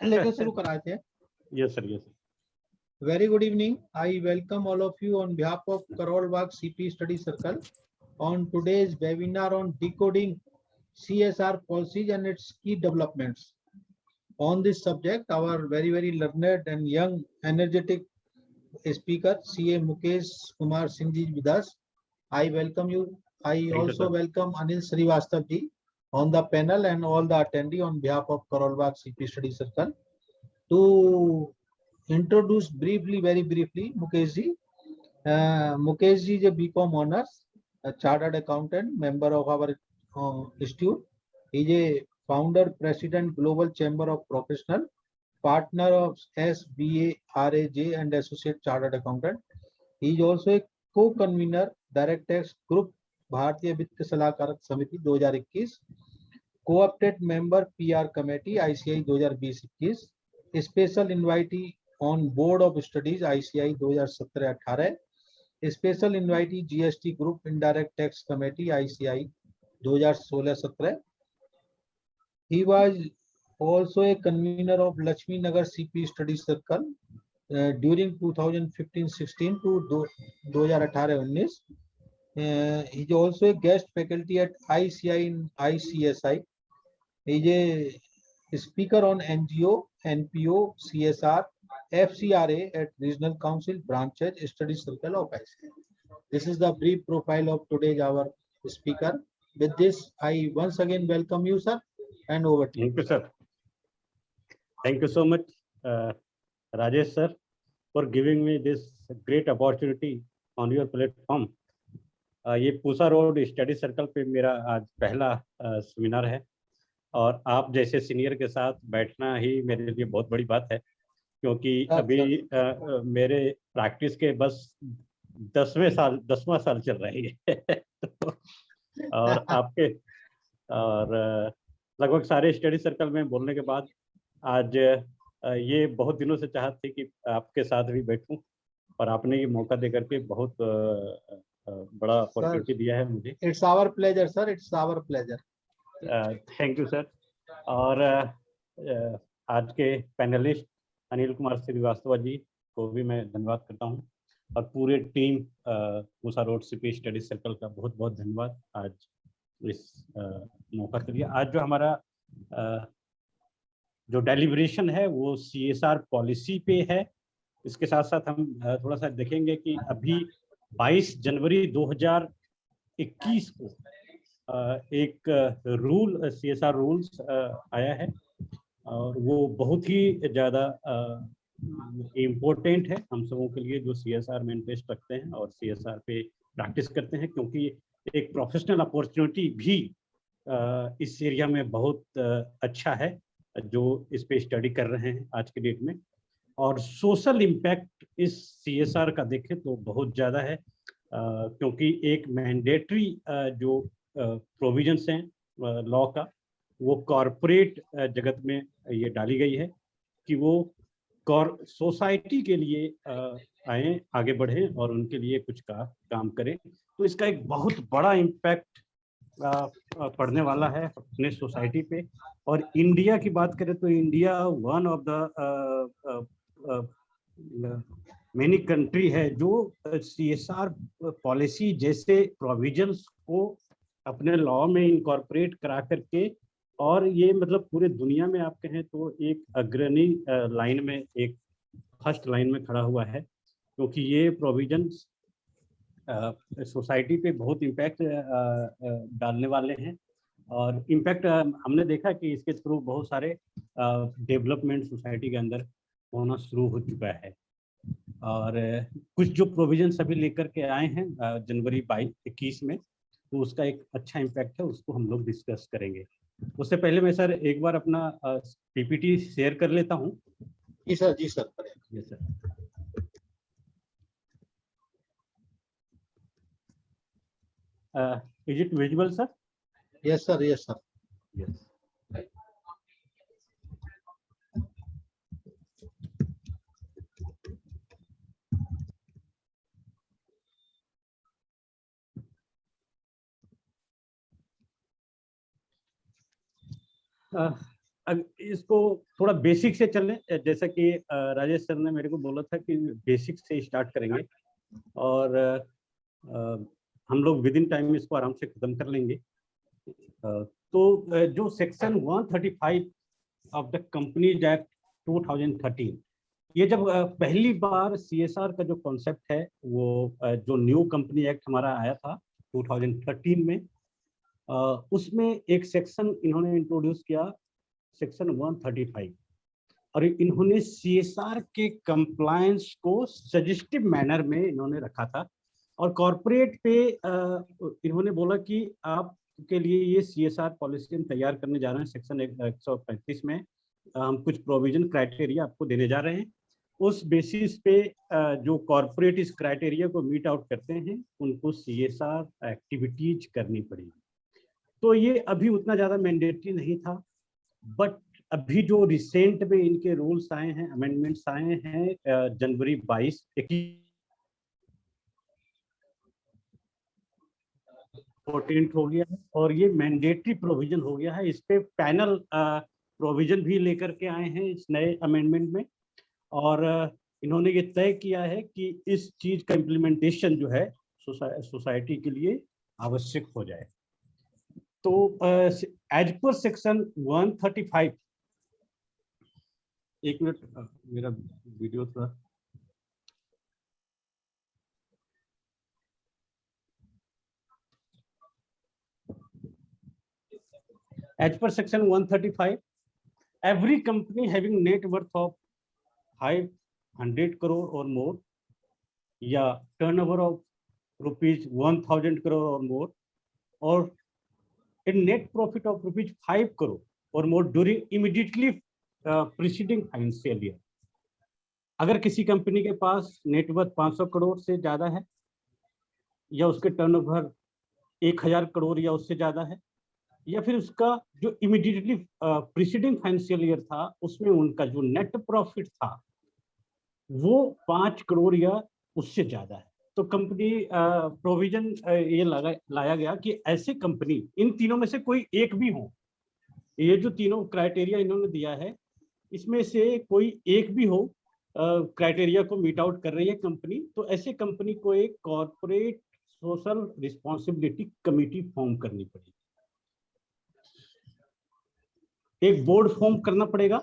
लेके शुरू कराए थे। Yes sir, yes. Very good evening. I welcome all of you on behalf of Karol Bagh CP Study Circle on today's webinar on decoding CSR policies and its key developments. On this subject, our very learned and young, energetic speaker, CA Mukesh Kumar Singh ji with us. I welcome you. I also welcome Anil Srivastav ji on the panel and all the attendee on behalf of Karol Bagh CP Study Circle. To introduce briefly, very briefly, Mukesh ji. Mukesh ji is a BCom honors, a chartered accountant, member of our institute. He is a founder, president, Global Chamber of Professional, partner of SBARAJ and associate chartered accountant. He is also a co-convener, Direct Tax Group, भारतीय वित्त सलाहकार समिति 2021, co-opted member PR Committee ICI 2020-21, special invitee on Board of Studies ICI 2017-18, special invitee GST Group Indirect Tax Committee ICI 2016-17. He was also a convener of Lakshmi Nagar CP Study Circle during 2015-16 to 2018-19. He is also a guest faculty at ICI and ICSI. He is a speaker on NGO, NPO, CSR, FCRA at Regional Council Branches Study Circle of ICI. This is the brief profile of today's our speaker. With this, I once again welcome you, sir, and over to you. Thank you, sir. Thank you so much, Rajesh sir, for giving me this great opportunity on your platform. ये Pusa road study circle पे मेरा आज पहला seminar है और आप जैसे senior के साथ बैठना ही मेरे लिए बहुत बड़ी बात है, क्योंकि अभी मेरे प्रैक्टिस के बस 10वां साल चल रही है और आपके और लगभग सारे स्टडी सर्कल में बोलने के बाद आज ये बहुत दिनों से चाहत थी कि आपके साथ भी बैठूं और आपने ये मौका देकर के बहुत बड़ा अपॉर्चुनिटी दिया है मुझे। It's our pleasure sir, it's our pleasure. Thank you sir. और आज के पैनलिस्ट अनिल कुमार श्रीवास्तव जी को भी मैं धन्यवाद करता हूं और पूरे team Pusa road CP study circle का बहुत बहुत धन्यवाद आज इस मौका के लिए। आज जो हमारा जो डेलिब्रेशन है वो CSR पॉलिसी पे है। इसके साथ साथ हम थोड़ा सा देखेंगे कि अभी 22 जनवरी 2021 को एक रूल CSR रूल्स आया है और वो बहुत ही ज़्यादा इम्पोर्टेंट है हम सबों के लिए जो CSR में इंटरेस्ट रखते हैं और CSR पे प्रैक्टिस करते हैं, क्योंकि एक प्रोफेशनल अपॉर्चुनिटी भी इस एरिया में बहुत अच्छा है जो इस पे स्टडी कर रहे हैं आज के डेट में। और सोशल इम्पैक्ट इस CSR का देखें तो बहुत ज़्यादा है, क्योंकि एक मैंडेटरी जो प्रोविजंस हैं लॉ का वो कॉरपोरेट जगत में ये डाली गई है कि वो सोसाइटी के लिए आए, आगे बढ़ें और उनके लिए कुछ काम करें। तो इसका एक बहुत बड़ा इम्पैक्ट पड़ने वाला है अपने सोसाइटी पे। और इंडिया की बात करें तो India one of the many country है जो CSR पॉलिसी जैसे प्रोविजंस को अपने लॉ में इनकॉर्पोरेट करा करके, और ये मतलब पूरे दुनिया में आप कहें तो एक अग्रणी लाइन में, एक फर्स्ट लाइन में खड़ा हुआ है, क्योंकि ये प्रोविजंस सोसाइटी पे बहुत इम्पैक्ट डालने वाले हैं। और इम्पैक्ट हमने देखा कि इसके थ्रू बहुत सारे डेवलपमेंट सोसाइटी के अंदर होना शुरू हो चुका है। और कुछ जो प्रोविजंस अभी लेकर के आए हैं जनवरी 2021 में, तो उसका एक अच्छा इम्पैक्ट है, उसको हम लोग डिस्कस करेंगे। उससे पहले मैं सर एक बार अपना PPT शेयर कर लेता हूँ। जी सर, जी सर। जी sir. Is it visible, sir? Yes, sir. Yes, sir. Yes. इसको थोड़ा बेसिक से चल लें, जैसा कि राजेश सर ने मेरे को बोला था कि बेसिक से स्टार्ट करेंगे और हम लोग विद इन टाइम इसको आराम से खत्म कर लेंगे। तो जो section 135 of the companies act 2013, ये जब पहली बार CSR का जो कॉन्सेप्ट है वो जो न्यू कंपनी एक्ट हमारा आया था 2013 में, उसमें एक सेक्शन इन्होंने इंट्रोड्यूस किया, सेक्शन 135, और इन्होंने CSR के कंप्लायंस को सजेस्टिव मैनर में इन्होंने रखा था। और कॉर्पोरेट पे इन्होंने बोला कि आपके लिए ये CSR पॉलिसी हम तैयार करने जा रहे हैं, सेक्शन 135 में हम कुछ प्रोविजन क्राइटेरिया आपको देने जा रहे हैं। उस बेसिस पे जो कॉर्पोरेट इस क्राइटेरिया को मीट आउट करते हैं उनको CSR एक्टिविटीज करनी पड़ेगी। तो ये अभी उतना ज़्यादा मैंडेटरी नहीं था, बट अभी जो रिसेंट में इनके रूल्स आए हैं, अमेंडमेंट्स आए हैं जनवरी 22 इम्पोर्टेंट हो गया है और ये मैंडेटरी प्रोविजन हो गया है। इस पे पैनल प्रोविजन भी लेकर के आए हैं इस नए अमेंडमेंट में, और इन्होंने ये तय किया है कि इस चीज का इम्प्लीमेंटेशन जो है सोसाइटी के लिए आवश्यक हो जाए। तो एज पर सेक्शन 135, एक मिनट मेरा वीडियो था, as per section 135, every company having net worth of 500 crore or more या turnover of rupees 1000 crore or more or a net profit of rupees 5 crore or more during immediately preceding financial year, अगर किसी company के पास net worth 500 crore से ज्यादा है या उसके turnover 1000 crore या उससे ज्यादा है, या फिर उसका जो इमीडिएटली प्रीसीडिंग फाइनेंशियल ईयर था उसमें उनका जो नेट प्रॉफिट था वो 5 करोड़ या उससे ज्यादा है, तो कंपनी प्रोविजन ये लाया गया कि ऐसे कंपनी इन तीनों में से कोई एक भी हो, ये जो तीनों क्राइटेरिया इन्होंने दिया है इसमें से कोई एक भी हो क्राइटेरिया को मीट आउट कर रही है कंपनी, तो ऐसे कंपनी को एक corporate social responsibility committee form करनी पड़ेगी, एक बोर्ड फॉर्म करना पड़ेगा,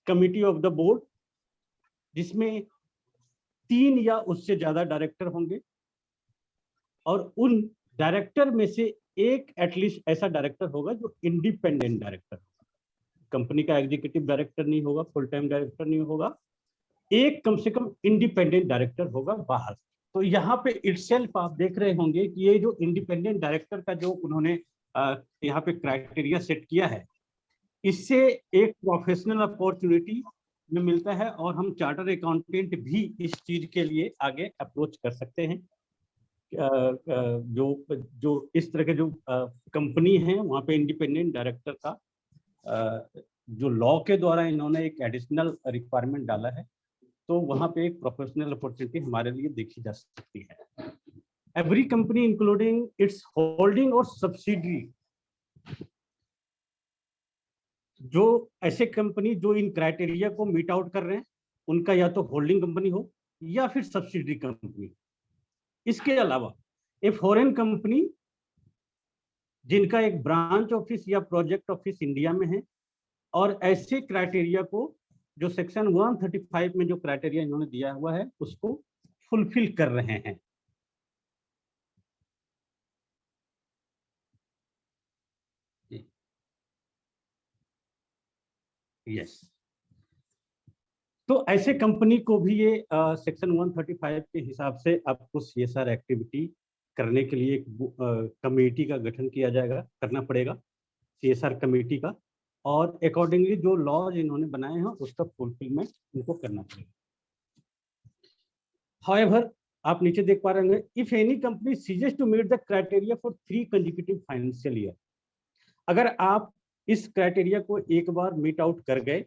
कमिटी ऑफ द बोर्ड, जिसमें 3 या उससे ज्यादा डायरेक्टर होंगे और उन डायरेक्टर में से एक एटलीस्ट ऐसा डायरेक्टर होगा जो इंडिपेंडेंट डायरेक्टर होगा, कंपनी का एग्जीक्यूटिव डायरेक्टर नहीं होगा, फुल टाइम डायरेक्टर नहीं होगा, एक कम से कम इंडिपेंडेंट डायरेक्टर होगा बाहर। तो यहाँ पे इटसेल्फ आप देख रहे होंगे कि ये जो इंडिपेंडेंट डायरेक्टर का जो उन्होंने यहाँ पे क्राइटेरिया सेट किया है, इससे एक प्रोफेशनल अपॉर्चुनिटी में मिलता है और हम चार्टर अकाउंटेंट भी इस चीज के लिए आगे अप्रोच कर सकते हैं। जो इस तरह के जो कंपनी है वहाँ पे इंडिपेंडेंट डायरेक्टर का जो लॉ के द्वारा इन्होंने एक एडिशनल रिक्वायरमेंट डाला है, तो वहाँ पे एक प्रोफेशनल अपॉर्चुनिटी हमारे लिए देखी जा सकती है। Every company including it's holding और सब्सिडरी, जो ऐसे कंपनी जो इन क्राइटेरिया को मीट आउट कर रहे हैं उनका या तो होल्डिंग कंपनी हो या फिर सब्सिडरी कंपनी। इसके अलावा ए फॉरेन कंपनी जिनका एक ब्रांच ऑफिस या प्रोजेक्ट ऑफिस इंडिया में है और ऐसे क्राइटेरिया को जो सेक्शन 135 में जो क्राइटेरिया इन्होंने दिया हुआ है उसको फुलफिल कर रहे हैं। यस, तो ऐसे कंपनी को भी ये सेक्शन 135 के हिसाब से आपको CSR एक्टिविटी करने के लिए एक कमेटी का गठन किया जाएगा, करना पड़ेगा CSR कमेटी का, और अकॉर्डिंगली जो लॉज इन्होंने बनाए हैं उसका फुलफिलमेंट इनको करना पड़ेगा। हाउएवर, आप नीचे देख पा रहे होंगे, if any company ceases to meet the criteria for 3 consecutive financial year, अगर आप इस क्राइटेरिया को एक बार मीट आउट कर गए,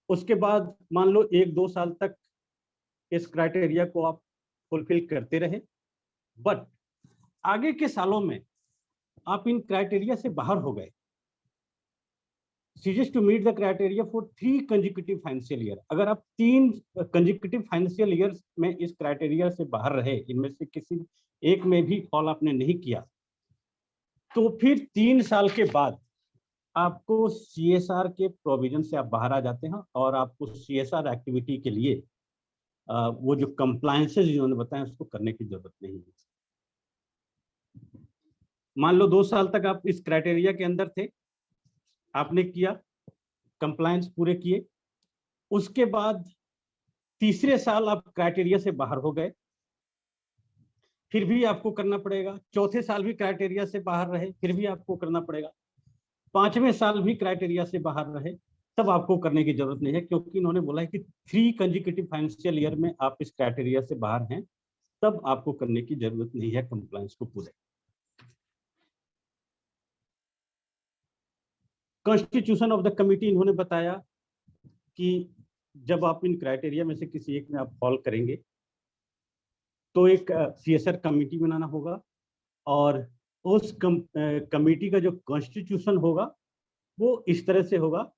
उसके बाद मान लो 1-2 साल तक इस क्राइटेरिया को आप फुलफिल करते रहे, बट आगे के सालों में आप इन क्राइटेरिया से बाहर हो गए, ceases to meet the criteria for 3 consecutive financial year। अगर आप 3 consecutive financial years में इस क्राइटेरिया से बाहर रहे, इनमें से किसी एक में भी फॉल आपने नहीं किया, तो फिर 3 साल के बाद आपको CSR के प्रोविजन से आप बाहर आ जाते हैं और आपको CSR एक्टिविटी के लिए वो जो कंप्लायंसेस जिन्होंने बताया उसको करने की जरूरत नहीं है। मान लो 2 साल तक आप इस क्राइटेरिया के अंदर थे, आपने किया, कंप्लायंस पूरे किए, उसके बाद तीसरे साल आप क्राइटेरिया से बाहर हो गए, फिर भी आपको करना पड़ेगा। चौथे साल भी क्राइटेरिया से बाहर रहे, फिर भी आपको करना पड़ेगा। 5वें साल भी क्राइटेरिया से बाहर रहे, तब आपको करने की जरूरत नहीं है, क्योंकि इन्होंने बोला है कि 3 कंसेक्यूटिव फाइनेंशियल ईयर में आप इस क्राइटेरिया से बाहर हैं, तब आपको करने की जरूरत नहीं है कंप्लायंस को पूरे। कॉन्स्टिट्यूशन ऑफ द कमिटी इन्होंने बताया कि जब आप इन क्राइटेरिया में से किसी एक में आप फॉल करेंगे तो एक CSR कमेटी बनाना होगा, और उस कमेटी का जो कॉन्स्टिट्यूशन होगा वो इस तरह से होगा,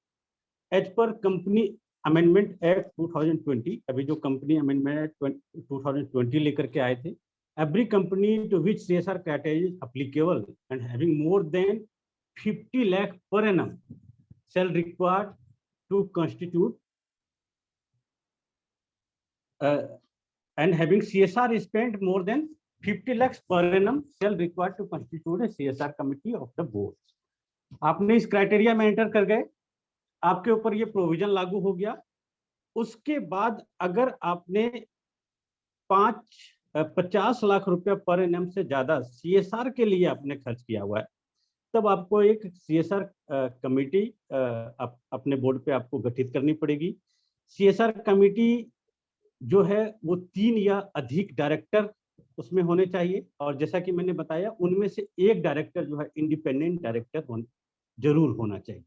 as per company amendment act 2020। अभी जो कंपनी अमेंडमेंट 2020 लेकर के आए थे, every company to which CSR criteria is applicable and having more than 50 lakh per annum shall required to constitute and having CSR spent more than 50 lakhs per annum shall required to constitute a CSR committee of the board। आपने इस criteria में enter कर गए, आपके ऊपर ये provision लागू हो गया। उसके बाद अगर आपने 50 लाख रुपया पर एनएम से ज्यादा CSR के लिए आपने खर्च किया हुआ है, तब आपको एक CSR कमेटी अपने बोर्ड पे आपको गठित करनी पड़ेगी। CSR कमेटी जो है वो 3 या अधिक डायरेक्टर उसमें होने चाहिए, और जैसा कि मैंने बताया उनमें से एक डायरेक्टर जो है इंडिपेंडेंट डायरेक्टर जरूर होना चाहिए।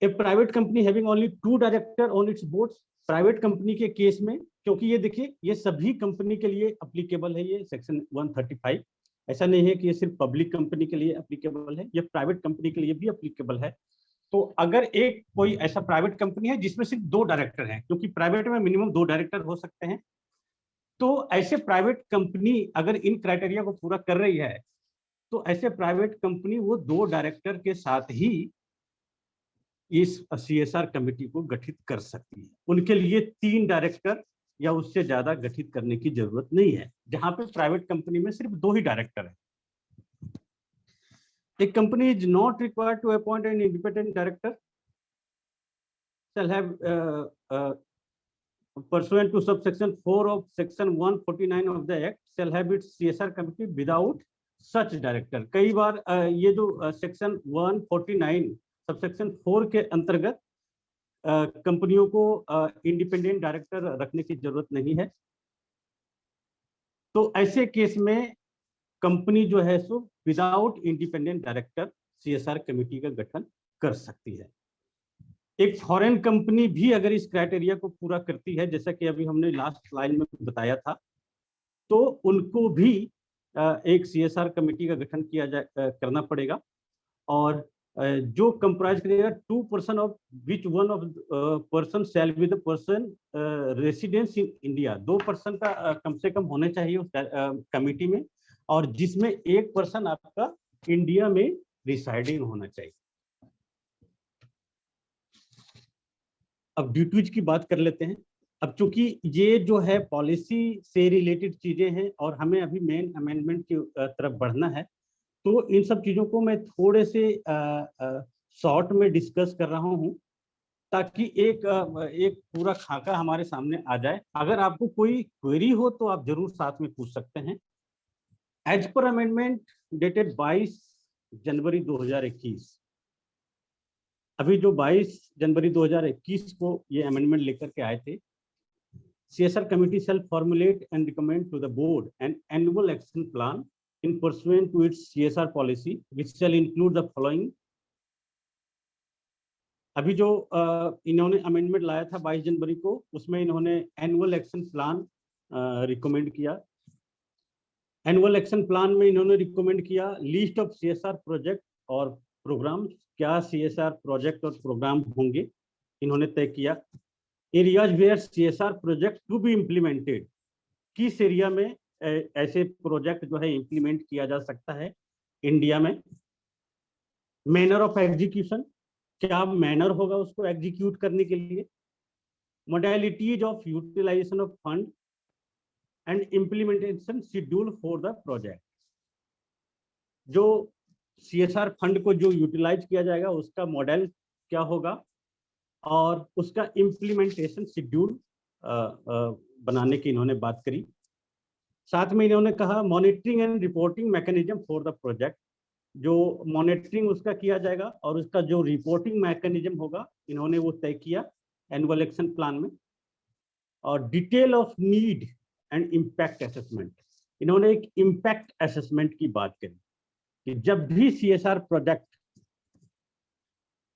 A private company having only 2 director on its board, private company के केस में, क्योंकि ये देखिए ये सभी कंपनी के लिए अप्लीकेबल है, ये सेक्शन 135, ऐसा नहीं है कि ये सिर्फ पब्लिक कंपनी के लिए अप्लीकेबल है, ये प्राइवेट कंपनी के लिए भी अप्लीकेबल है। तो अगर एक कोई ऐसा प्राइवेट कंपनी है जिसमें सिर्फ 2 डायरेक्टर हैं, क्योंकि प्राइवेट में मिनिमम 2 डायरेक्टर हो सकते हैं, तो ऐसे प्राइवेट कंपनी अगर इन क्राइटेरिया को पूरा कर रही है, तो ऐसे प्राइवेट कंपनी वो 2 डायरेक्टर के साथ ही इस CSR कमेटी को गठित कर सकती है। उनके लिए 3 डायरेक्टर या उससे ज्यादा गठित करने की जरूरत नहीं है, जहां पे प्राइवेट कंपनी में सिर्फ 2 ही डायरेक्टर है। A company is not required to appoint an independent director, shall have pursuant to subsection 4 of section 149 of the act, shall have its CSR committee without such director। कई बार ये जो section 149 subsection 4 के अंतर्गत कंपनियों को independent director रखने की जरूरत नहीं है, तो ऐसे केस में कंपनी जो है so without independent director CSR committee का गठन कर सकती है। एक फॉरेन कंपनी भी अगर इस क्राइटेरिया को पूरा करती है, जैसा कि अभी हमने लास्ट स्लाइड में बताया था, तो उनको भी एक CSR कमेटी का गठन करना पड़ेगा, और जो कंप्राइज करेगा 2% of which one of person shall be the person residence in India. 2% का कम से कम होने चाहिए उस कमेटी में, और जिसमें 1% आपका इंडिया में रिसाइडिंग होना चाहिए। अब ड्यूटीज की बात कर लेते हैं। अब चूंकि ये जो है पॉलिसी से रिलेटेड चीजें हैं और हमें अभी मेन अमेंडमेंट की तरफ बढ़ना है, तो इन सब चीजों को मैं थोड़े से शॉर्ट में डिस्कस कर रहा हूं, ताकि एक पूरा खाका हमारे सामने आ जाए। अगर आपको कोई क्वेरी हो तो आप जरूर साथ में पूछ सकते हैं। एज पर अमेंडमेंट डेटेड 22 जनवरी 2021, अभी जो 22 जनवरी 2021 को ये अमेंडमेंट लेकर के आए थे, CSR committee shall formulate and recommend to the board an annual action plan in pursuant to its CSR policy, which shall include the following। अभी जो इन्होंने अमेंडमेंट लाया था 22 जनवरी को, उसमें इन्होंने एनुअल एक्शन प्लान रिकमेंड किया। एनुअल एक्शन प्लान में इन्होंने रिकमेंड किया लिस्ट ऑफ CSR प्रोजेक्ट और प्रोग्राम्स क्या CSR प्रोजेक्ट और प्रोग्राम होंगे, इन्होंने तय किया। Areas where CSR project to be implemented, किस एरिया में ऐसे प्रोजेक्ट जो है इम्प्लीमेंट किया जा सकता है इंडिया में। मैनर ऑफ एग्जीक्यूशन, क्या मैनर होगा उसको एग्जीक्यूट करने के लिए। Modalities of utilisation of fund and implementation schedule for the project, जो CSR फंड को जो यूटिलाइज किया जाएगा उसका मॉडल क्या होगा और उसका इम्प्लीमेंटेशन शेड्यूल बनाने की इन्होंने बात करी। साथ में इन्होंने कहा monitoring and reporting mechanism for the project, जो मॉनिटरिंग उसका किया जाएगा और उसका जो रिपोर्टिंग मैकेनिज्म होगा इन्होंने वो तय किया एनुअल एक्शन प्लान में। और detail of need and impact assessment, इन्होंने एक इम्पैक्ट असेसमेंट की बात करी कि जब भी CSR प्रोजेक्ट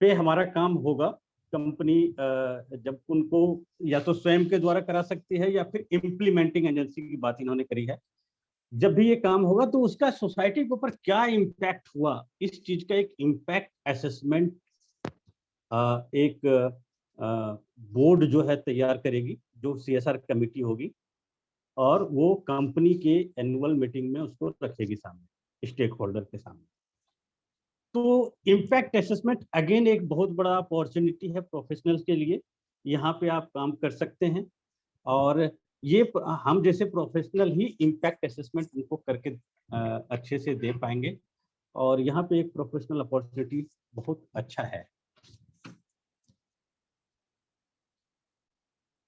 पे हमारा काम होगा, कंपनी जब उनको या तो स्वयं के द्वारा करा सकती है या फिर इम्प्लीमेंटिंग एजेंसी की बात इन्होंने करी है। जब भी ये काम होगा तो उसका सोसाइटी के ऊपर क्या इम्पैक्ट हुआ, इस चीज का एक इम्पैक्ट असेसमेंट एक बोर्ड जो है तैयार करेगी, जो CSR कमेटी होगी, और वो कंपनी के एनुअल मीटिंग में उसको रखेगी सामने, स्टेक होल्डर के सामने। तो इम्पैक्ट असेसमेंट अगेन एक बहुत बड़ा अपॉर्चुनिटी है प्रोफेशनल्स के लिए, यहाँ पे आप काम कर सकते हैं और ये हम जैसे प्रोफेशनल ही इम्पैक्ट असेसमेंट उनको करके अच्छे से दे पाएंगे, और यहाँ पे एक प्रोफेशनल अपॉर्चुनिटी बहुत अच्छा है।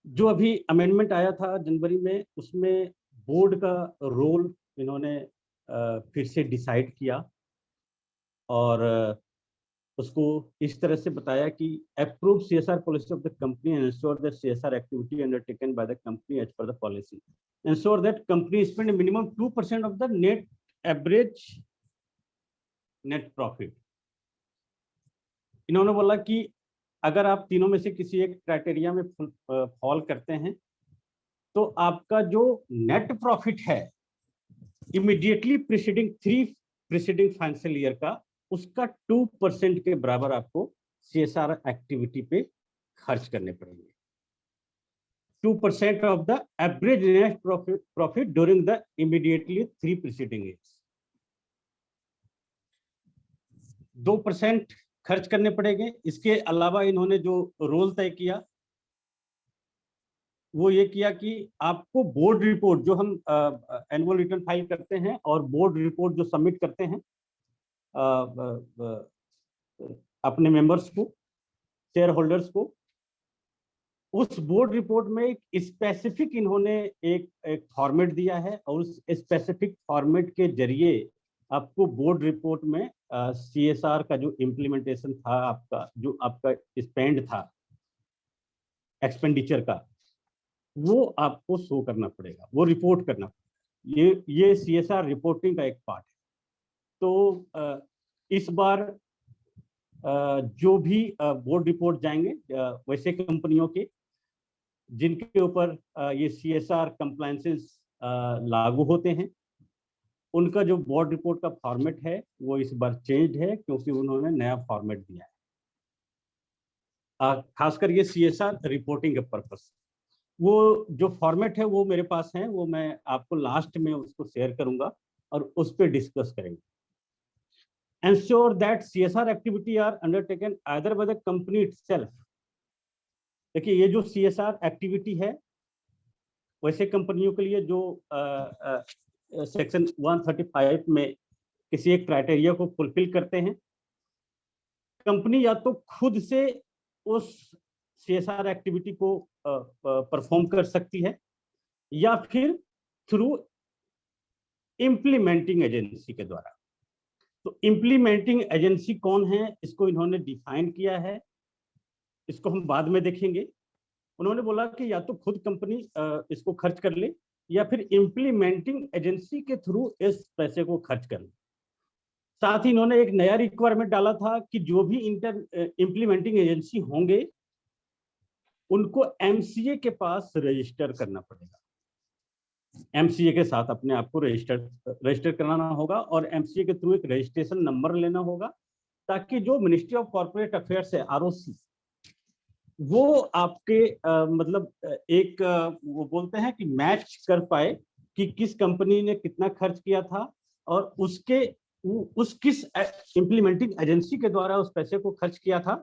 जो अभी अमेंडमेंट आया था जनवरी में, उसमें बोर्ड का रोल इन्होंने फिर से डिसाइड किया और उसको इस तरह से बताया कि approve CSR policy of the company and ensure that CSR activity undertaken by the company as per the policy, ensure that company spend minimum 2% of the net average net profit. इन्होंने बोला कि अगर आप तीनों में से किसी एक क्राइटेरिया में फॉल करते हैं तो आपका जो नेट प्रॉफिट है इमीडिएटली प्रीसीडिंग फाइनेंशियल ईयर का, उसका 2% के बराबर आपको CSR एक्टिविटी पे खर्च करने पड़ेंगे। 2% of the average net profit during the immediately 3 preceding years. 2% खर्च करने पड़ेंगे। इसके अलावा इन्होंने जो रोल तय किया वो ये किया कि आपको बोर्ड रिपोर्ट, जो हम एनुअल रिटर्न फाइल करते हैं और बोर्ड रिपोर्ट जो सबमिट करते हैं अपने मेंबर्स को, शेयर होल्डर्स को, उस बोर्ड रिपोर्ट में एक स्पेसिफिक इन्होंने एक फॉर्मेट दिया है और उस स्पेसिफिक फॉर्मेट के जरिए आपको बोर्ड रिपोर्ट में CSR का जो इम्प्लीमेंटेशन था, आपका जो आपका स्पेंड था एक्सपेंडिचर का, वो आपको शो करना पड़ेगा, वो रिपोर्ट करना पड़ेगा। ये CSR रिपोर्टिंग का एक पार्ट है। तो इस बार जो भी बोर्ड रिपोर्ट जाएंगे वैसे कंपनियों के जिनके ऊपर ये CSR कंप्लायंसेस लागू होते हैं, उनका जो बोर्ड रिपोर्ट का फॉर्मेट है वो इस बार चेंज है, क्योंकि उन्होंने नया फॉर्मेट दिया है खासकर ये CSR रिपोर्टिंग के पर्पस। वो जो फॉर्मेट है वो मेरे पास है, वो मैं आपको लास्ट में उसको शेयर करूंगा और उस पर डिस्कस करेंगे। Ensure that CSR activity are undertaken either by the company itself। देखिए ये जो CSR एक्टिविटी है वैसे कंपनियों के लिए जो सेक्शन 135 में किसी एक क्राइटेरिया को फुलफिल करते हैं, कंपनी या तो खुद से उस CSR एक्टिविटी को परफॉर्म कर सकती है या फिर थ्रू इम्प्लीमेंटिंग एजेंसी के द्वारा। तो इम्प्लीमेंटिंग एजेंसी कौन है, इसको इन्होंने डिफाइन किया है, इसको हम बाद में देखेंगे। उन्होंने बोला कि या तो खुद कंपनी इसको खर्च कर ले या फिर इम्प्लीमेंटिंग एजेंसी के थ्रू इस पैसे को खर्च कर ले। साथ ही इन्होंने एक नया रिक्वायरमेंट डाला था कि जो भी इम्प्लीमेंटिंग एजेंसी होंगे उनको MCA के पास रजिस्टर करना पड़ेगा। MCA के साथ अपने आप को रजिस्टर कराना होगा और MCA के थ्रू एक रजिस्ट्रेशन नंबर लेना होगा ताकि जो मिनिस्ट्री ऑफ कॉर्पोरेट अफेयर्स है, ROC, वो आपके मतलब एक वो बोलते हैं कि मैच कर पाए कि किस कंपनी ने कितना खर्च किया था और उसके उस किस इम्प्लीमेंटिंग एजेंसी के द्वारा उस पैसे को खर्च किया था।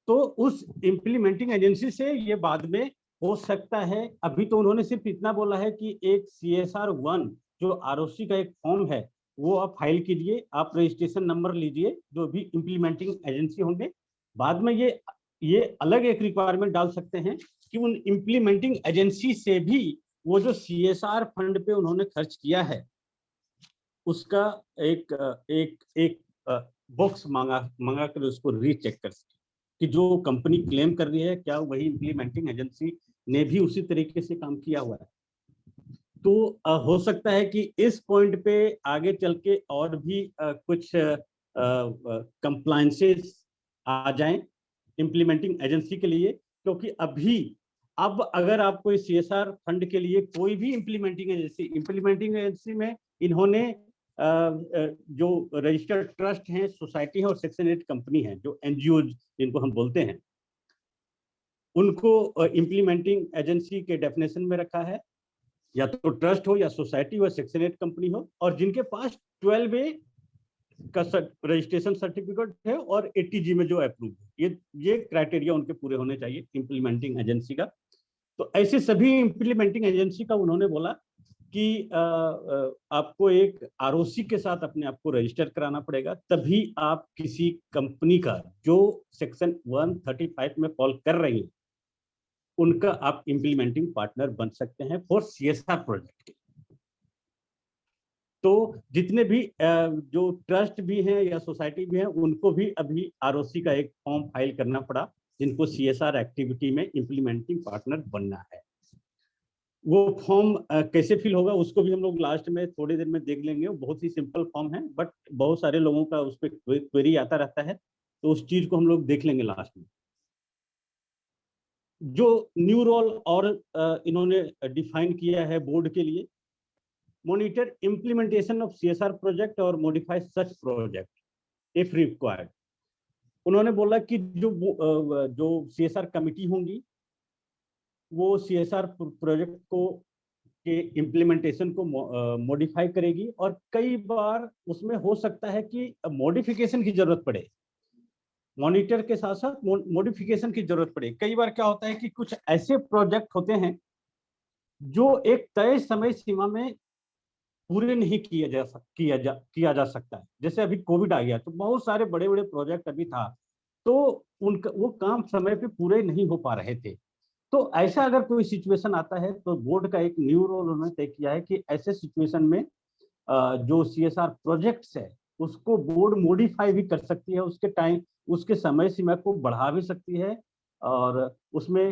तो उस इम्प्लीमेंटिंग एजेंसी से ये बाद में हो सकता है, अभी तो उन्होंने सिर्फ इतना बोला है कि एक CSR 1 जो ROC का एक फॉर्म है वो आप फाइल कीजिए, आप रजिस्ट्रेशन नंबर लीजिए, जो भी इम्प्लीमेंटिंग एजेंसी होंगे। बाद में ये अलग एक रिक्वायरमेंट डाल सकते हैं कि उन इम्प्लीमेंटिंग एजेंसी से भी वो जो CSR फंड पे उन्होंने खर्च किया है उसका एक एक एक बॉक्स मंगा कर उसको रीचेक कर सके कि जो कंपनी क्लेम कर रही है क्या वही इम्प्लीमेंटिंग एजेंसी ने भी उसी तरीके से काम किया हुआ है। तो हो सकता है कि इस पॉइंट पे आगे चल के और भी कुछ कंप्लायंसेस आ जाएं इम्प्लीमेंटिंग एजेंसी के लिए, क्योंकि अब अगर आपको इस CSR फंड के लिए कोई भी इम्प्लीमेंटिंग एजेंसी में इन्होंने जो रजिस्टर्ड ट्रस्ट हैं, सोसाइटी है और सेक्शन 8 कंपनी है, जो NGO जिनको हम बोलते हैं, उनको इम्प्लीमेंटिंग एजेंसी के डेफिनेशन में रखा है, या तो ट्रस्ट हो या सोसाइटी हो, सेक्शन 8 कंपनी हो, और जिनके पास 12A का रजिस्ट्रेशन सर्टिफिकेट है और ATG में जो अप्रूव है, ये क्राइटेरिया उनके पूरे होने चाहिए इम्प्लीमेंटिंग एजेंसी का। तो ऐसे सभी इम्प्लीमेंटिंग एजेंसी का उन्होंने बोला कि आपको एक ROC के साथ अपने आप को रजिस्टर कराना पड़ेगा, तभी आप किसी कंपनी का जो सेक्शन 135 में फॉल कर रही है उनका आप इम्प्लीमेंटिंग पार्टनर बन सकते हैं फॉर CSR प्रोजेक्ट के। तो जितने भी जो ट्रस्ट भी हैं या सोसाइटी भी हैं उनको भी अभी ROC का एक फॉर्म फाइल करना पड़ा, जिनको CSR एक्टिविटी में इम्प्लीमेंटिंग पार्टनर बनना है। वो फॉर्म कैसे फिल होगा उसको भी हम लोग लास्ट में थोड़ी देर में देख लेंगे। बहुत ही सिंपल फॉर्म है, बट बहुत सारे लोगों का उस पर क्वेरी आता रहता है, तो उस चीज को हम लोग देख लेंगे लास्ट में। जो न्यू रोल और इन्होंने डिफाइन किया है बोर्ड के लिए, monitor implementation of CSR project और modify such project if required. उन्होंने बोला कि जो CSR कमिटी होंगी वो CSR प्रोजेक्ट को के इम्प्लीमेंटेशन को मॉडिफाई करेगी, और कई बार उसमें हो सकता है कि मॉडिफिकेशन की जरूरत पड़े, मॉनिटर के साथ साथ मॉडिफिकेशन की जरूरत पड़े। कई बार क्या होता है कि कुछ ऐसे प्रोजेक्ट होते हैं जो एक तय समय सीमा में पूरे नहीं किया जा सकता है। जैसे अभी कोविड आ गया तो बहुत सारे बड़े बड़े प्रोजेक्ट अभी था, तो उनका वो काम समय पे पूरे नहीं हो पा रहे थे। तो ऐसा अगर कोई सिचुएशन आता है तो बोर्ड का एक न्यू रोल उन्होंने तय किया है कि ऐसे सिचुएशन में जो CSR प्रोजेक्ट्स है उसको बोर्ड मॉडिफाई भी कर सकती है, उसके टाइम उसके समय सीमा को बढ़ा भी सकती है, और उसमें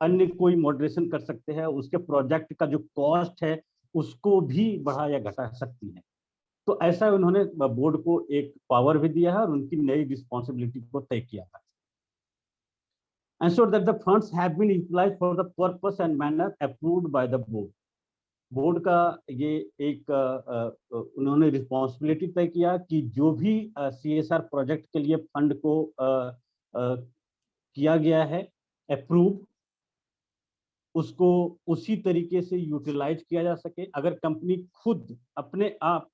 अन्य कोई मॉडरेशन कर सकते हैं, उसके प्रोजेक्ट का जो कॉस्ट है उसको भी बढ़ा या घटा सकती है। तो ऐसा उन्होंने बोर्ड को एक पावर भी दिया है और उनकी नई रिस्पॉन्सिबिलिटी को तय किया है। Ensure that the funds have been utilized for the purpose and manner approved by the board. Board का ये एक उन्होंने रिस्पॉन्सिबिलिटी तय किया कि जो भी CSR प्रोजेक्ट के लिए फंड को किया गया है अप्रूव, उसको उसी तरीके से यूटिलाइज किया जा सके। अगर कंपनी खुद अपने आप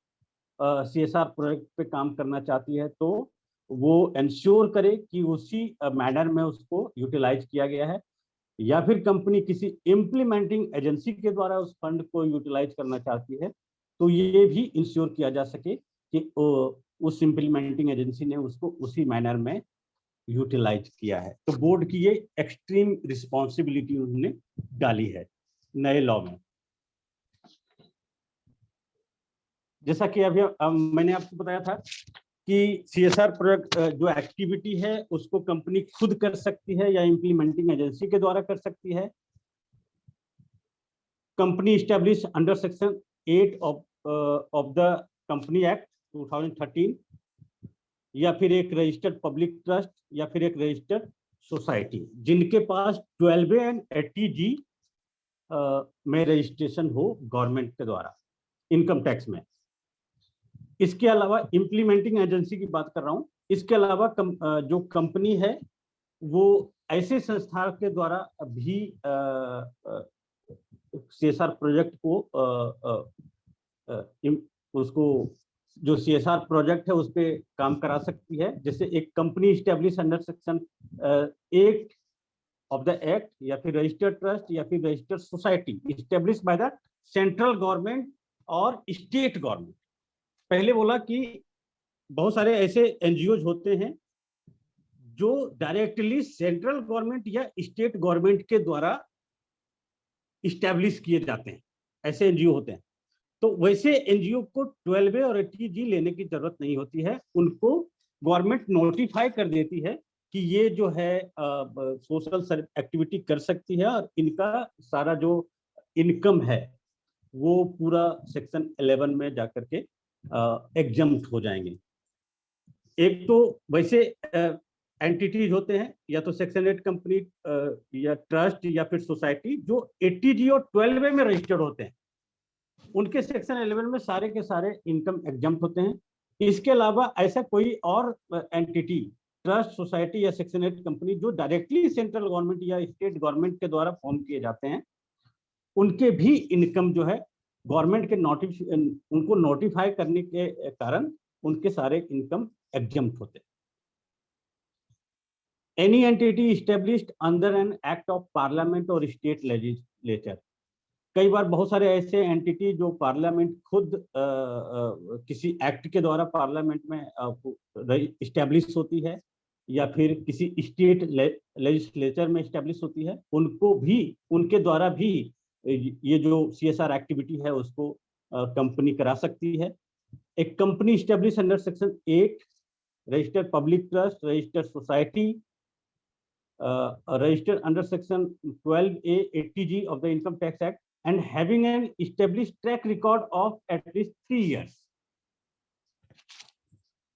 CSR प्रोजेक्ट पे काम करना चाहती है तो वो इंश्योर करे कि उसी मैनर में उसको यूटिलाइज किया गया है, या फिर कंपनी किसी इम्प्लीमेंटिंग एजेंसी के द्वारा उस फंड को यूटिलाइज करना चाहती है तो ये भी इंश्योर किया जा सके कि उस इम्प्लीमेंटिंग एजेंसी ने उसको उसी मैनर में यूटिलाइज किया है। तो बोर्ड की ये एक्सट्रीम रिस्पॉन्सिबिलिटी उन्होंने डाली है नए लॉ में। जैसा कि अभी मैंने आपको बताया था कि CSR प्रोजेक्ट जो एक्टिविटी है उसको कंपनी खुद कर सकती है या इम्प्लीमेंटिंग एजेंसी के द्वारा कर सकती है। Company establish under section 8 of the company act 2013, या फिर एक रजिस्टर्ड पब्लिक ट्रस्ट या फिर एक रजिस्टर्ड सोसाइटी जिनके पास 12A एंड ATG में रजिस्ट्रेशन हो गवर्नमेंट के द्वारा इनकम टैक्स में। इसके अलावा इम्प्लीमेंटिंग एजेंसी की बात कर रहा हूं इसके अलावा जो कंपनी है वो ऐसे संस्था के द्वारा भी CSR प्रोजेक्ट को उसको जो CSR प्रोजेक्ट है उस पे काम करा सकती है। जैसे एक company establish under section 8 of the act, या फिर रजिस्टर्ड ट्रस्ट, या फिर registered society establish by the central government और स्टेट गवर्नमेंट। पहले बोला कि बहुत सारे ऐसे NGOs होते हैं जो डायरेक्टली सेंट्रल गवर्नमेंट या स्टेट गवर्नमेंट के द्वारा इस्टेब्लिश किए जाते हैं, ऐसे NGO होते हैं। तो वैसे NGO को 12A और 80G लेने की जरूरत नहीं होती है। उनको गवर्नमेंट नोटिफाई कर देती है कि ये जो है सोशल एक्टिविटी कर सकती है और इनका सारा जो इनकम है वो पूरा सेक्शन 11 में जाकर के एग्जम्प्ट हो जाएंगे। एक तो वैसे एंटिटीज होते हैं, या तो सेक्शन 8 कंपनी या ट्रस्ट या फिर सोसाइटी जो 80G और 12A में रजिस्टर्ड होते हैं, उनके सेक्शन 11 में सारे के सारे इनकम एग्जम्प्ट होते हैं। इसके अलावा ऐसा कोई और एंटिटी, ट्रस्ट, सोसाइटी या सेक्शन 8 कंपनी जो डायरेक्टली सेंट्रल गवर्नमेंट या स्टेट गवर्नमेंट के द्वारा फॉर्म किए जाते हैं, उनके भी इनकम जो है गवर्नमेंट के उनको नोटिफाई करने के कारण उनके सारे इनकम एग्जम्प्ट होते हैं। Any entity established under an act of parliament or state legislature, कई बार बहुत सारे ऐसे एंटिटी जो पार्लियामेंट खुद किसी एक्ट के द्वारा पार्लियामेंट में इस्टेब्लिश होती है या फिर किसी स्टेट लेजिस्लेचर में इस्टेब्लिश होती है, उनको भी, उनके द्वारा भी ये जो CSR एक्टिविटी है उसको कंपनी करा सकती है। एक company establish under section 8, registered public trust, registered society, registered under section 12A 80G of the Income Tax Act and having an established track record of at least 3 years.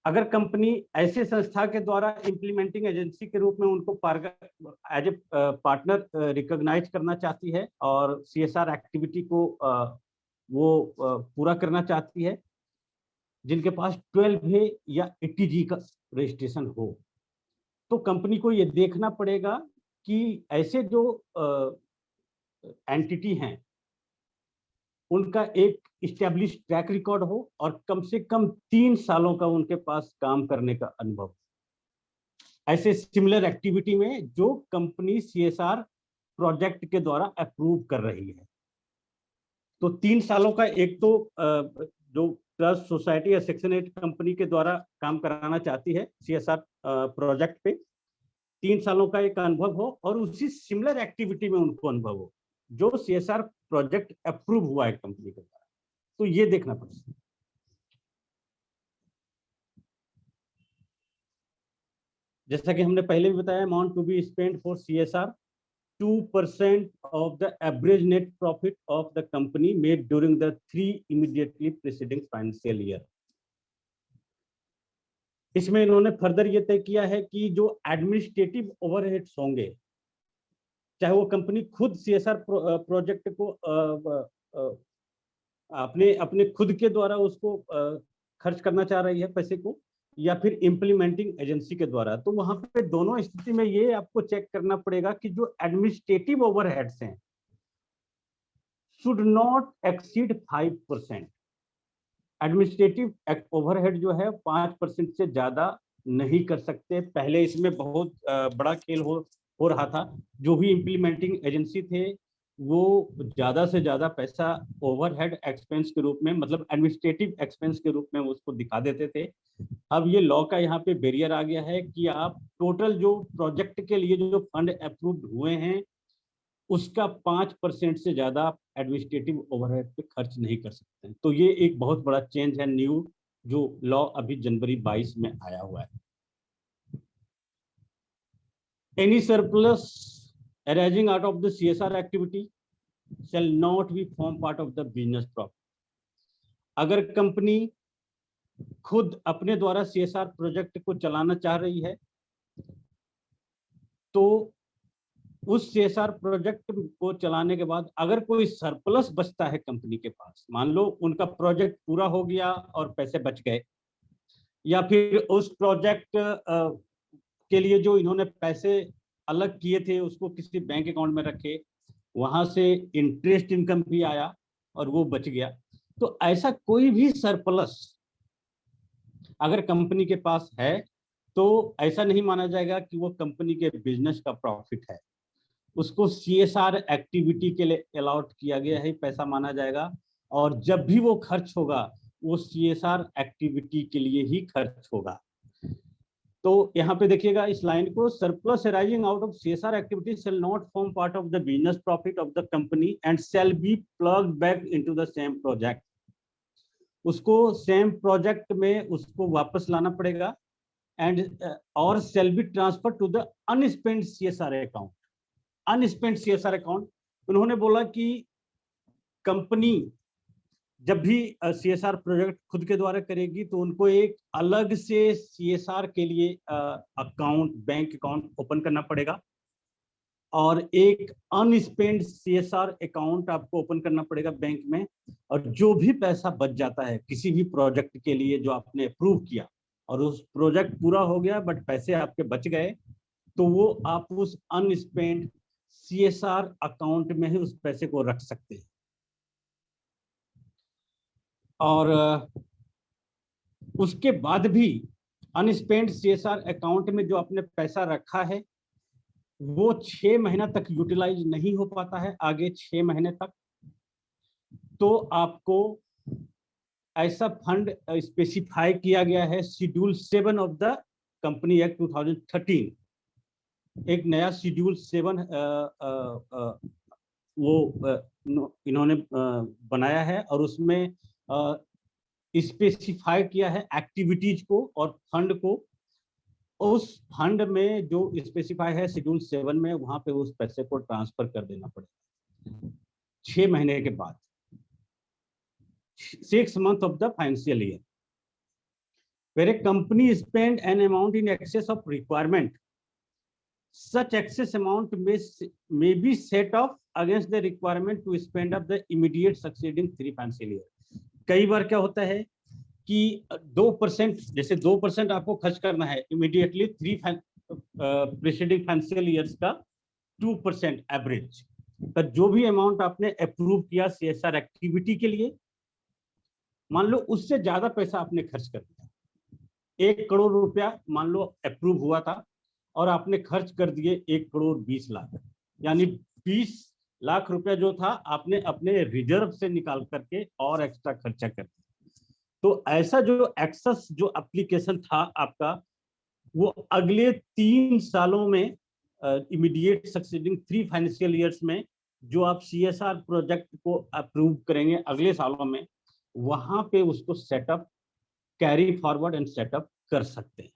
अगर company ऐसे संस्था के द्वारा implementing agency के रूप में उनको as a partner recognise करना चाहती है और CSR एक्टिविटी को वो पूरा करना चाहती है, जिनके पास 12A या 80G का रजिस्ट्रेशन हो, तो कंपनी को ये देखना पड़ेगा कि ऐसे जो एंटिटी हैं उनका एक इस्टेब्लिश ट्रैक रिकॉर्ड हो और कम से कम 3 सालों का उनके पास काम करने का अनुभव। ऐसे सिमिलर एक्टिविटी में जो कंपनी CSR प्रोजेक्ट के द्वारा अप्रूव कर रही है, तो 3 सालों का एक तो जो ट्रस्ट, सोसाइटी या सेक्शन 8 कंपनी के द्वारा काम कराना चाहती है CSR प्रोजेक्ट पे, 3 सालों का एक अनुभव हो और उसी सिमिलर एक्टिविटी में उनको अनुभव हो जो CSR प्रोजेक्ट अप्रूव हुआ है कंपनी के द्वारा। तो ये देखना पड़ेगा। जैसा कि हमने पहले भी बताया, amount to be spent for CSR 2% of the average net profit of the company made during the 3 immediately preceding financial year. इसमें इन्होंने फर्दर ये तय किया है कि जो एडमिनिस्ट्रेटिव ओवरहेड्स होंगे, चाहे वो कंपनी खुद CSR प्रोजेक्ट को अपने खुद के द्वारा उसको खर्च करना चाह रही है पैसे को, या फिर इम्प्लीमेंटिंग एजेंसी के द्वारा, तो वहां पे दोनों स्थिति में ये आपको चेक करना पड़ेगा कि जो एडमिनिस्ट्रेटिव ओवरहेड्स हैं should not exceed 5%। Administrative overhead जो है 5% से ज्यादा नहीं कर सकते। पहले इसमें बहुत बड़ा खेल हो रहा था। जो भी इम्प्लीमेंटिंग एजेंसी थे वो ज्यादा से ज्यादा पैसा ओवरहेड एक्सपेंस के रूप में, मतलब एडमिनिस्ट्रेटिव एक्सपेंस के रूप में उसको दिखा देते थे। अब ये लॉ का यहाँ पे बैरियर आ गया है कि आप टोटल जो प्रोजेक्ट के लिए जो फंड अप्रूव्ड हुए हैं उसका 5% से ज्यादा एडमिनिस्ट्रेटिव ओवरहेड पे खर्च नहीं कर सकते। तो ये एक बहुत बड़ा चेंज है, न्यू जो लॉ अभी जनवरी 22 में आया हुआ है। Any surplus arising out of the CSR activity shall not be form part of the business profit. अगर कंपनी खुद अपने द्वारा CSR प्रोजेक्ट को चलाना चाह रही है तो उस CSR प्रोजेक्ट को चलाने के बाद अगर कोई सरप्लस बचता है कंपनी के पास, मान लो उनका प्रोजेक्ट पूरा हो गया और पैसे बच गए, या फिर उस प्रोजेक्ट के लिए जो इन्होंने पैसे अलग किए थे उसको किसी बैंक अकाउंट में रखे, वहां से इंटरेस्ट इनकम भी आया और वो बच गया। तो ऐसा कोई भी सरप्लस अगर कंपनी के पास है तो ऐसा नहीं माना जाएगा कि वो कंपनी के बिजनेस का प्रॉफिट है, उसको सीएसआर एक्टिविटी के लिए अलॉट किया गया है पैसा माना जाएगा। और जब भी वो खर्च होगा वो सीएसआर एक्टिविटी के लिए ही खर्च होगा। तो यहाँ पे देखिएगा इस लाइन को, surplus arising out of CSR activity shall not form part of the business profit of the company and shall be plugged back into the same project. उसको सेम प्रोजेक्ट में उसको वापस लाना पड़ेगा एंड और shall be transfer to the unspent CSR account. Unspent CSR account, उन्होंने बोला कि कंपनी जब भी सीएसआर प्रोजेक्ट खुद के द्वारा करेगी तो उनको एक अलग से सीएसआर के लिए अकाउंट, बैंक अकाउंट ओपन करना पड़ेगा और एक अनस्पेंड सीएसआर अकाउंट आपको ओपन करना पड़ेगा बैंक में। और जो भी पैसा बच जाता है किसी भी प्रोजेक्ट के लिए जो आपने अप्रूव किया और उस प्रोजेक्ट पूरा हो गया बट पैसे आपके बच गए, तो वो आप उस अनस्पेंड सीएसआर अकाउंट में ही उस पैसे को रख सकते हैं। और उसके बाद भी अनस्पेंड सीएसआर अकाउंट में जो आपने पैसा रखा है वो 6 महीना तक यूटिलाइज नहीं हो पाता है, आगे 6 महीने तक। तो आपको ऐसा फंड स्पेसिफाई किया गया है schedule 7 of the company act 2013। एक नया शेड्यूल 7 इन्होंने बनाया है और उसमें स्पेसिफाई किया है एक्टिविटीज को और फंड को। उस फंड में जो स्पेसिफाई है शेड्यूल 7 में, वहां पे उस पैसे को ट्रांसफर कर देना पड़ेगा 6 महीने के बाद, 6 months of the financial year. Where a company spend an amount in excess of requirement, such excess amount may be set off against the requirement to spend of the immediate succeeding 3 financial year. कई बार क्या होता है कि 2%, जैसे 2% आपको खर्च करना है इमीडिएटली 3 प्रीसीडिंग फाइनेंशियल ईयर्स का 2% एवरेज, पर जो भी अमाउंट आपने अप्रूव किया सीएसआर एक्टिविटी के लिए, मान लो उससे ज्यादा पैसा आपने खर्च कर दिया, 1 करोड़ रुपया मान लो अप्रूव हुआ था और आपने खर्च कर दिए 1 करोड़ 20 लाख, यानी 20 लाख रुपया जो था आपने अपने रिजर्व से निकाल करके और एक्स्ट्रा खर्चा कर दिया। तो ऐसा जो एक्सेस जो एप्लीकेशन था आपका, वो अगले 3 सालों में इमीडिएट सक्सीडिंग 3 फाइनेंशियल ईयर्स में जो आप सीएसआर प्रोजेक्ट को अप्रूव करेंगे अगले सालों में, वहां पे उसको setup, carry forward and setup कर सकते हैं।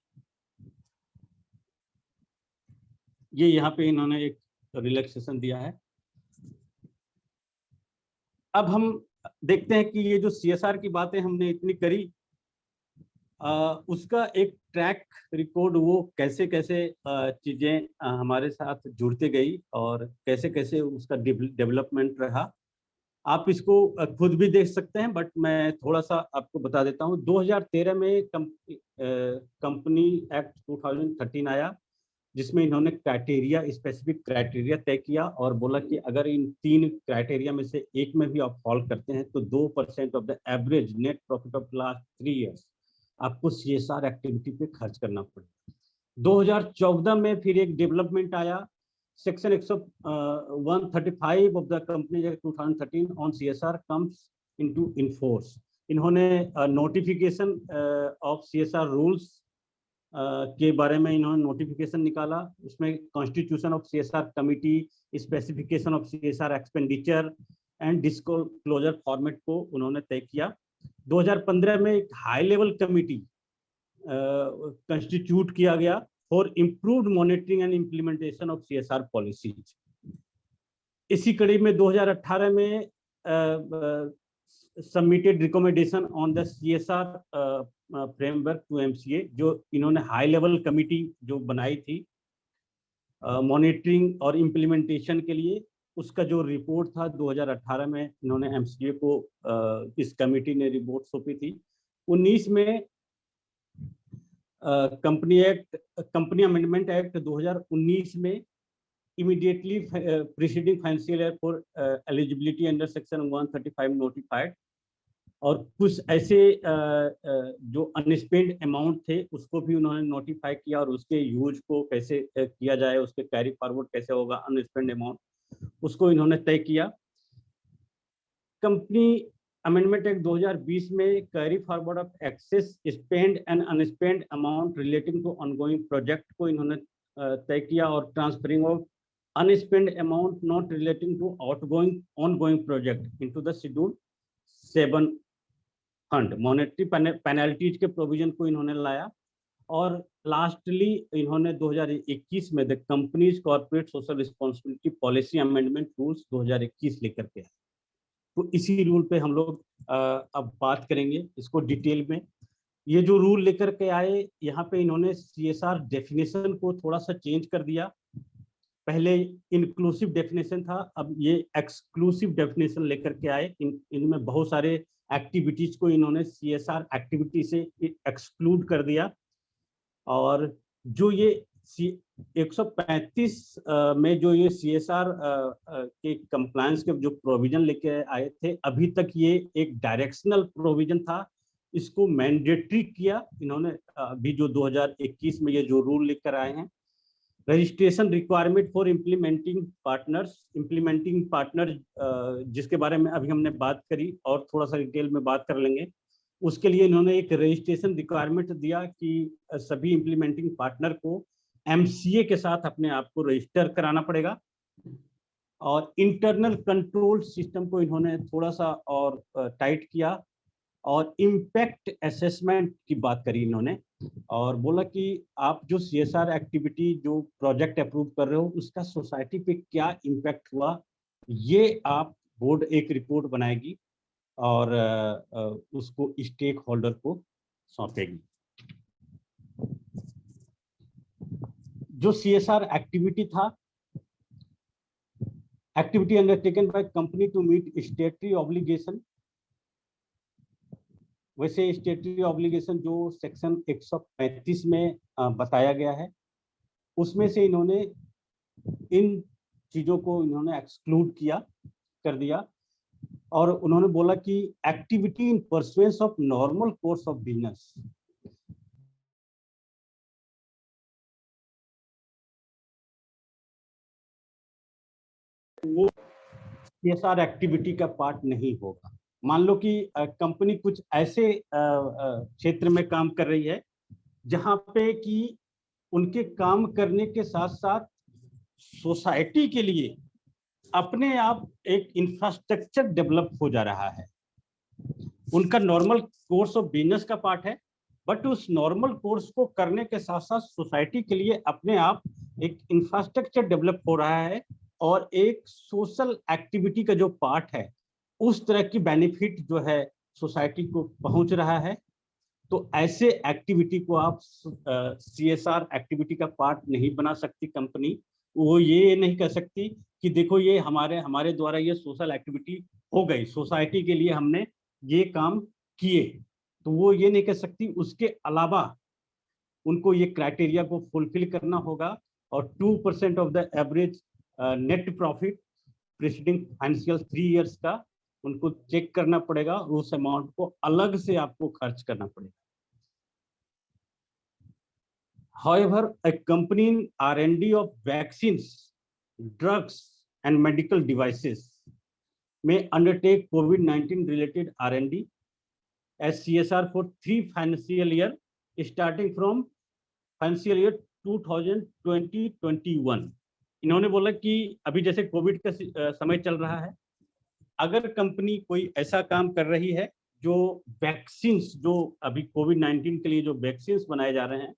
ये यहाँ पे इन्होंने एक रिलैक्सेशन दिया है। अब हम देखते हैं कि ये जो सीएसआर की बातें हमने इतनी करी, उसका एक ट्रैक रिकॉर्ड, वो कैसे कैसे चीजें हमारे साथ जुड़ते गई और कैसे कैसे उसका डेवलपमेंट रहा, आप इसको खुद भी देख सकते हैं, बट मैं थोड़ा सा आपको बता देता हूँ। 2013 में कंपनी एक्ट 2013 आया, जिसमें इन्होंने क्राइटेरिया, स्पेसिफिक क्राइटेरिया तय किया और बोला कि अगर इन 3 क्राइटेरिया में से एक में भी आप फॉल करते हैं तो 2% of the average net profit of last 3 years आपको सीएसआर एक्टिविटी पे खर्च करना पड़ेगा। 2014 में फिर एक डेवलपमेंट आया, section 135 of the company act 2013 on CSR comes into enforce. इन्होंने नोटिफिकेशन ऑफ सीएसआर रूल्स के बारे में इन्होंने नोटिफिकेशन निकाला। उसमें constitution of CSR committee, specification of CSR expenditure and disclosure format को उन्होंने तय किया। 2015 में एक हाई लेवल कमिटी कंस्टिट्यूट किया गया for improved monitoring and implementation of CSR policies. इसी कड़ी में 2018 में submitted recommendation on the CSR framework to MCA, जो इन्होंने हाई लेवल कमिटी जो बनाई थी मॉनिटरिंग और इम्प्लीमेंटेशन के लिए, उसका जो रिपोर्ट था 2018 में इन्होंने एमसीए को इस कमेटी ने रिपोर्ट सौंपी थी। 19 में कंपनी अमेंडमेंट एक्ट 2019 में immediately preceding financial year for eligibility under section 135 notified, और कुछ ऐसे जो अनस्पेंड अमाउंट थे उसको भी उन्होंने नोटिफाई किया, और उसके यूज को कैसे किया जाए, उसके कैरी फॉरवर्ड कैसे होगा अनस्पेंड अमाउंट, उसको इन्होंने तय किया। कंपनी अमेंडमेंट एक्ट 2020 में carry forward of excess spend and unspent amount relating to ongoing project को इन्होंने तय किया, और transferring of unspent amount not relating to outgoing ongoing project into the schedule 7 fund monetary penalties के provision को इन्होंने लाया। और लास्टली इन्होंने 2021 में the companies corporate social responsibility policy amendment rules 2021 लेकर के आए। तो इसी रूल पे हम लोग अब बात करेंगे इसको डिटेल में। ये जो रूल लेकर के आए, यहाँ पे इन्होंने CSR डेफिनेशन को थोड़ा सा चेंज कर दिया। पहले इंक्लूसिव डेफिनेशन था, अब ये एक्सक्लूसिव डेफिनेशन लेकर के आए। इनमें बहुत सारे एक्टिविटीज को इन्होंने CSR एक्टिविटी से एक्सक्लूड कर दिया। और जो ये 135 में जो ये CSR के कंप्लायंस के जो प्रोविजन लेके आए थे, अभी तक ये एक डायरेक्शनल प्रोविजन था, इसको मैंडेटरी किया इन्होंने। अभी जो 2021 में ये जो रूल लेकर आए हैं, registration requirement for implementing partner जिसके बारे में अभी हमने बात करी और थोड़ा सा डिटेल में बात कर लेंगे। उसके लिए इन्होंने एक रजिस्ट्रेशन रिक्वायरमेंट दिया कि सभी इम्प्लीमेंटिंग पार्टनर को MCA के साथ अपने आप को रजिस्टर कराना पड़ेगा। और इंटरनल कंट्रोल सिस्टम को इन्होंने थोड़ा सा और टाइट किया, और इम्पैक्ट असेसमेंट की बात करी इन्होंने, और बोला कि आप जो CSR एक्टिविटी जो प्रोजेक्ट अप्रूव कर रहे हो उसका सोसाइटी पे क्या इम्पैक्ट हुआ, ये आप बोर्ड एक रिपोर्ट बनाएगी और उसको स्टेक होल्डर को सौंपेगी। जो CSR एक्टिविटी था, activity undertaken by company to meet statutory obligation. वैसे स्टेटरी ऑब्लिगेशन जो सेक्शन 135 में बताया गया है, उसमें से इन्होंने इन चीजों को इन्होंने एक्सक्लूड कर दिया, और उन्होंने बोला कि activity in pursuance of normal course of business, वो CSR एक्टिविटी का पार्ट नहीं होगा। मान लो कि कंपनी कुछ ऐसे क्षेत्र में काम कर रही है जहां पे कि उनके काम करने के साथ साथ सोसाइटी के लिए अपने आप एक इंफ्रास्ट्रक्चर डेवलप हो जा रहा है। उनका नॉर्मल कोर्स ऑफ बिजनेस का पार्ट है, बट उस नॉर्मल कोर्स को करने के साथ साथ सोसाइटी के लिए अपने आप एक इंफ्रास्ट्रक्चर डेवलप हो रहा है, और एक सोशल एक्टिविटी का जो पार्ट है उस तरह की बेनिफिट जो है सोसाइटी को पहुंच रहा है। तो ऐसे एक्टिविटी को आप CSR एक्टिविटी का पार्ट नहीं बना सकती कंपनी। वो ये नहीं कह सकती कि देखो ये हमारे द्वारा ये सोशल एक्टिविटी हो गई, सोसाइटी के लिए हमने ये काम किए, तो वो ये नहीं कह सकती। उसके अलावा उनको ये क्राइटेरिया को फुलफिल करना होगा, और 2% of the average net profit preceding financial 3 years का उनको चेक करना पड़ेगा, और उस अमाउंट को अलग से आपको खर्च करना पड़ेगा। However, a company in R&D of vaccines, drugs and medical devices may undertake COVID-19 related R&D as CSR for 3 financial year starting from financial year 2020-21। इन्होंने बोला कि अभी जैसे कोविड का समय चल रहा है, अगर कंपनी कोई ऐसा काम कर रही है जो वैक्सीन, जो अभी COVID-19 के लिए जो वैक्सीन बनाए जा रहे हैं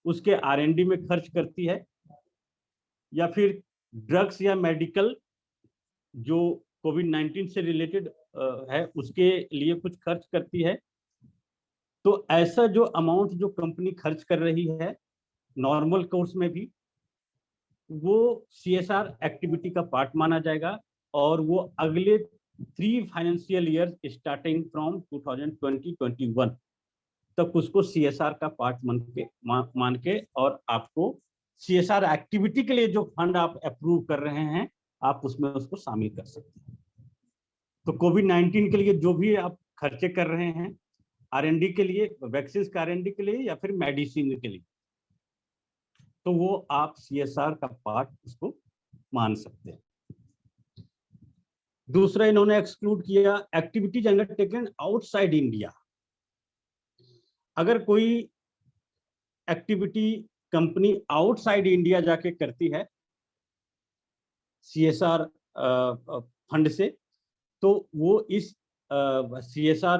उसके R&D में खर्च करती है, या फिर ड्रग्स या मेडिकल जो COVID-19 से रिलेटेड है उसके लिए कुछ खर्च करती है, तो ऐसा जो अमाउंट जो कंपनी खर्च कर रही है नॉर्मल कोर्स में भी, वो CSR एक्टिविटी का पार्ट माना जाएगा, और वो अगले 3 फाइनेंशियल ईयर स्टार्टिंग फ्रॉम 2020-21 तब उसको CSR का पार्ट मान के और आपको CSR एक्टिविटी के लिए जो फंड आप अप्रूव कर रहे हैं आप उसमें उसको शामिल कर सकते हैं। तो कोविड-19 के लिए जो भी आप खर्चे कर रहे हैं R&D के लिए, वैक्सीन का R&D के लिए या फिर मेडिसिन के लिए, तो वो आप CSR का पार्ट उसको मान सकते हैं। दूसरा इन्होंने एक्सक्लूड किया एक्टिविटीज अंडरटेकन आउटसाइड इंडिया। अगर कोई एक्टिविटी कंपनी आउटसाइड इंडिया जाके करती है CSR फंड से, तो वो इस CSR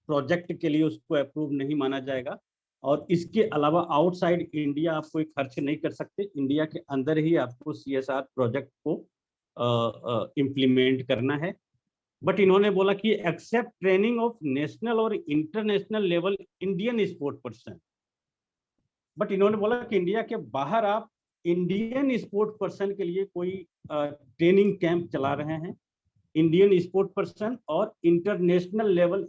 प्रोजेक्ट के लिए उसको अप्रूव नहीं माना जाएगा। और इसके अलावा आउटसाइड इंडिया आप कोई खर्च नहीं कर सकते, इंडिया के अंदर ही आपको CSR प्रोजेक्ट को इम्प्लीमेंट करना है। बट इन्होंने बोला कि एक्सेप्ट ट्रेनिंग ऑफ नेशनल और international level Indian sport person. But इन्होंने बोला कि इंडिया के बाहर आप इंडियन स्पोर्ट पर्सन के लिए कोई ट्रेनिंग कैंप चला रहे हैं, इंडियन स्पोर्ट पर्सन और international level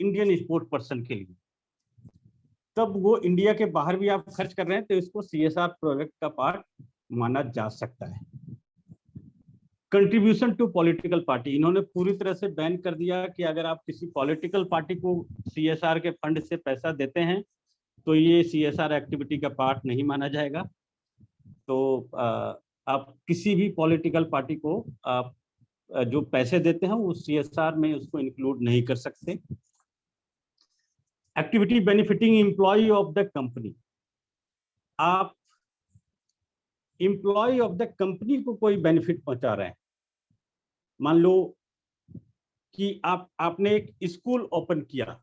Indian sport person के लिए, तब वो इंडिया के बाहर भी आप खर्च कर रहे हैं तो इसको CSR प्रोजेक्ट का पार्ट माना जा सकता है। कंट्रीब्यूशन टू पॉलिटिकल पार्टी, इन्होंने पूरी तरह से बैन कर दिया कि अगर आप किसी पॉलिटिकल पार्टी को CSR के फंड से पैसा देते हैं तो ये CSR एक्टिविटी का पार्ट नहीं माना जाएगा। तो आप किसी भी पॉलिटिकल पार्टी को आप जो पैसे देते हैं वो CSR में उसको इंक्लूड नहीं कर सकते। Activity benefiting employ of the company, आप एम्प्लॉय ऑफ द कंपनी को कोई बेनिफिट पहुंचा रहे हैं। मान लो कि आपने एक स्कूल ओपन किया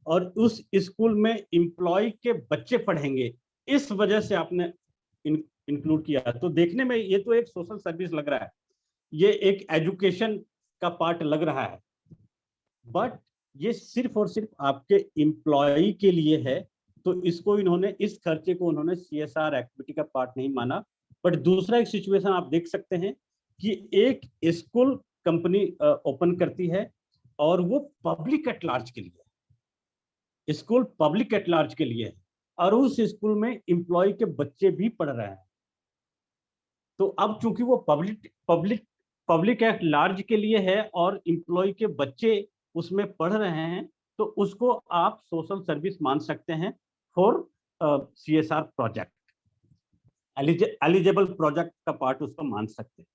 और उस स्कूल में एम्प्लॉय के बच्चे पढ़ेंगे, इस वजह से आपने इंक्लूड किया, तो देखने में ये तो एक सोशल सर्विस लग रहा है, ये एक एजुकेशन का पार्ट लग रहा है, बट ये सिर्फ और सिर्फ आपके एम्प्लॉय के लिए है, तो इसको इन्होंने इस खर्चे को उन्होंने CSR एक्टिविटी का पार्ट नहीं माना। बट दूसरा एक सिचुएशन आप देख सकते हैं कि एक स्कूल कंपनी ओपन करती है और वो पब्लिक एट लार्ज के लिए, स्कूल पब्लिक एट लार्ज के लिए है और उस स्कूल में एम्प्लॉय के बच्चे भी पढ़ रहे हैं, तो अब चूंकि वो पब्लिक एट लार्ज के लिए है और एम्प्लॉय के बच्चे उसमें पढ़ रहे हैं, तो उसको आप सोशल सर्विस मान सकते हैं for CSR project, eligible project का पार्ट उसको मान सकते हैं।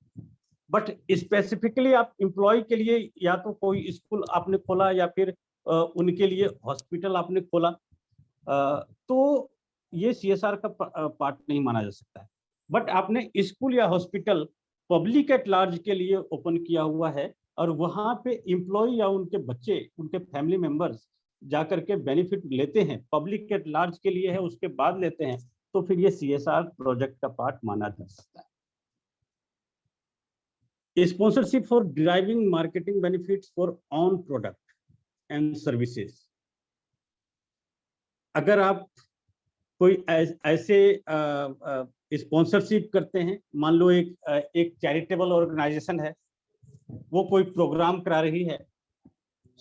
बट स्पेसिफिकली आप एम्प्लॉय के लिए या तो कोई स्कूल आपने खोला या फिर उनके लिए हॉस्पिटल आपने खोला, तो ये CSR का पार्ट नहीं माना जा सकता है। बट आपने स्कूल या हॉस्पिटल पब्लिक एट लार्ज के लिए ओपन किया हुआ है और वहां पे एम्प्लॉय या उनके बच्चे, उनके फैमिली मेंबर्स जाकर के बेनिफिट लेते हैं, पब्लिक एट लार्ज के लिए है उसके बाद लेते हैं, तो फिर ये CSR प्रोजेक्ट का पार्ट माना जा सकता है। Sponsorship for driving marketing benefits for on product and services, अगर आप कोई ऐसे स्पॉन्सरशिप करते हैं, मान लो एक चैरिटेबल ऑर्गेनाइजेशन है, वो कोई प्रोग्राम करा रही है,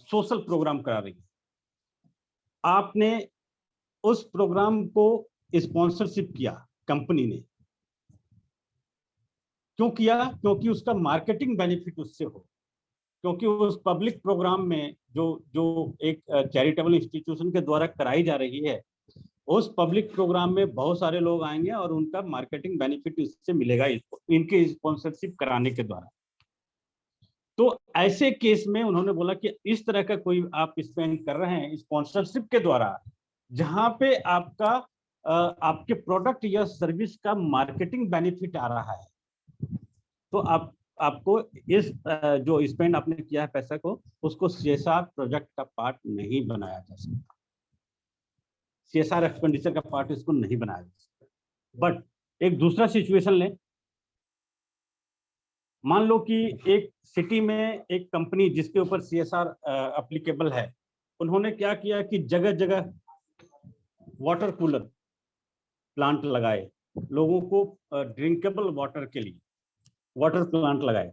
सोशल प्रोग्राम करा रही है, आपने उस प्रोग्राम को स्पॉन्सरशिप किया कंपनी ने, क्यों किया? क्योंकि उसका मार्केटिंग बेनिफिट उससे हो, क्योंकि उस पब्लिक प्रोग्राम में जो एक चैरिटेबल इंस्टीट्यूशन के द्वारा कराई जा रही है, उस पब्लिक प्रोग्राम में बहुत सारे लोग आएंगे और उनका मार्केटिंग बेनिफिट इससे मिलेगा इनके स्पॉन्सरशिप कराने के द्वारा। तो ऐसे केस में उन्होंने बोला कि इस तरह का कोई आप स्पेंड कर रहे हैं स्पॉन्सरशिप के द्वारा, जहां पे आपके प्रोडक्ट या सर्विस का मार्केटिंग बेनिफिट आ रहा है, तो आपको इस जो स्पेंड आपने किया है पैसा को, उसको CSR प्रोजेक्ट का पार्ट नहीं बनाया जा सकता, CSR एक्सपेंडिचर का पार्ट इसको नहीं बनाया जा सकता। बट एक दूसरा सिचुएशन लें, मान लो कि एक सिटी में एक कंपनी जिसके ऊपर CSR एप्लीकेबल है, उन्होंने क्या किया कि जगह जगह वाटर कूलर प्लांट लगाए, लोगों को ड्रिंकेबल वाटर के लिए वाटर प्लांट लगाए।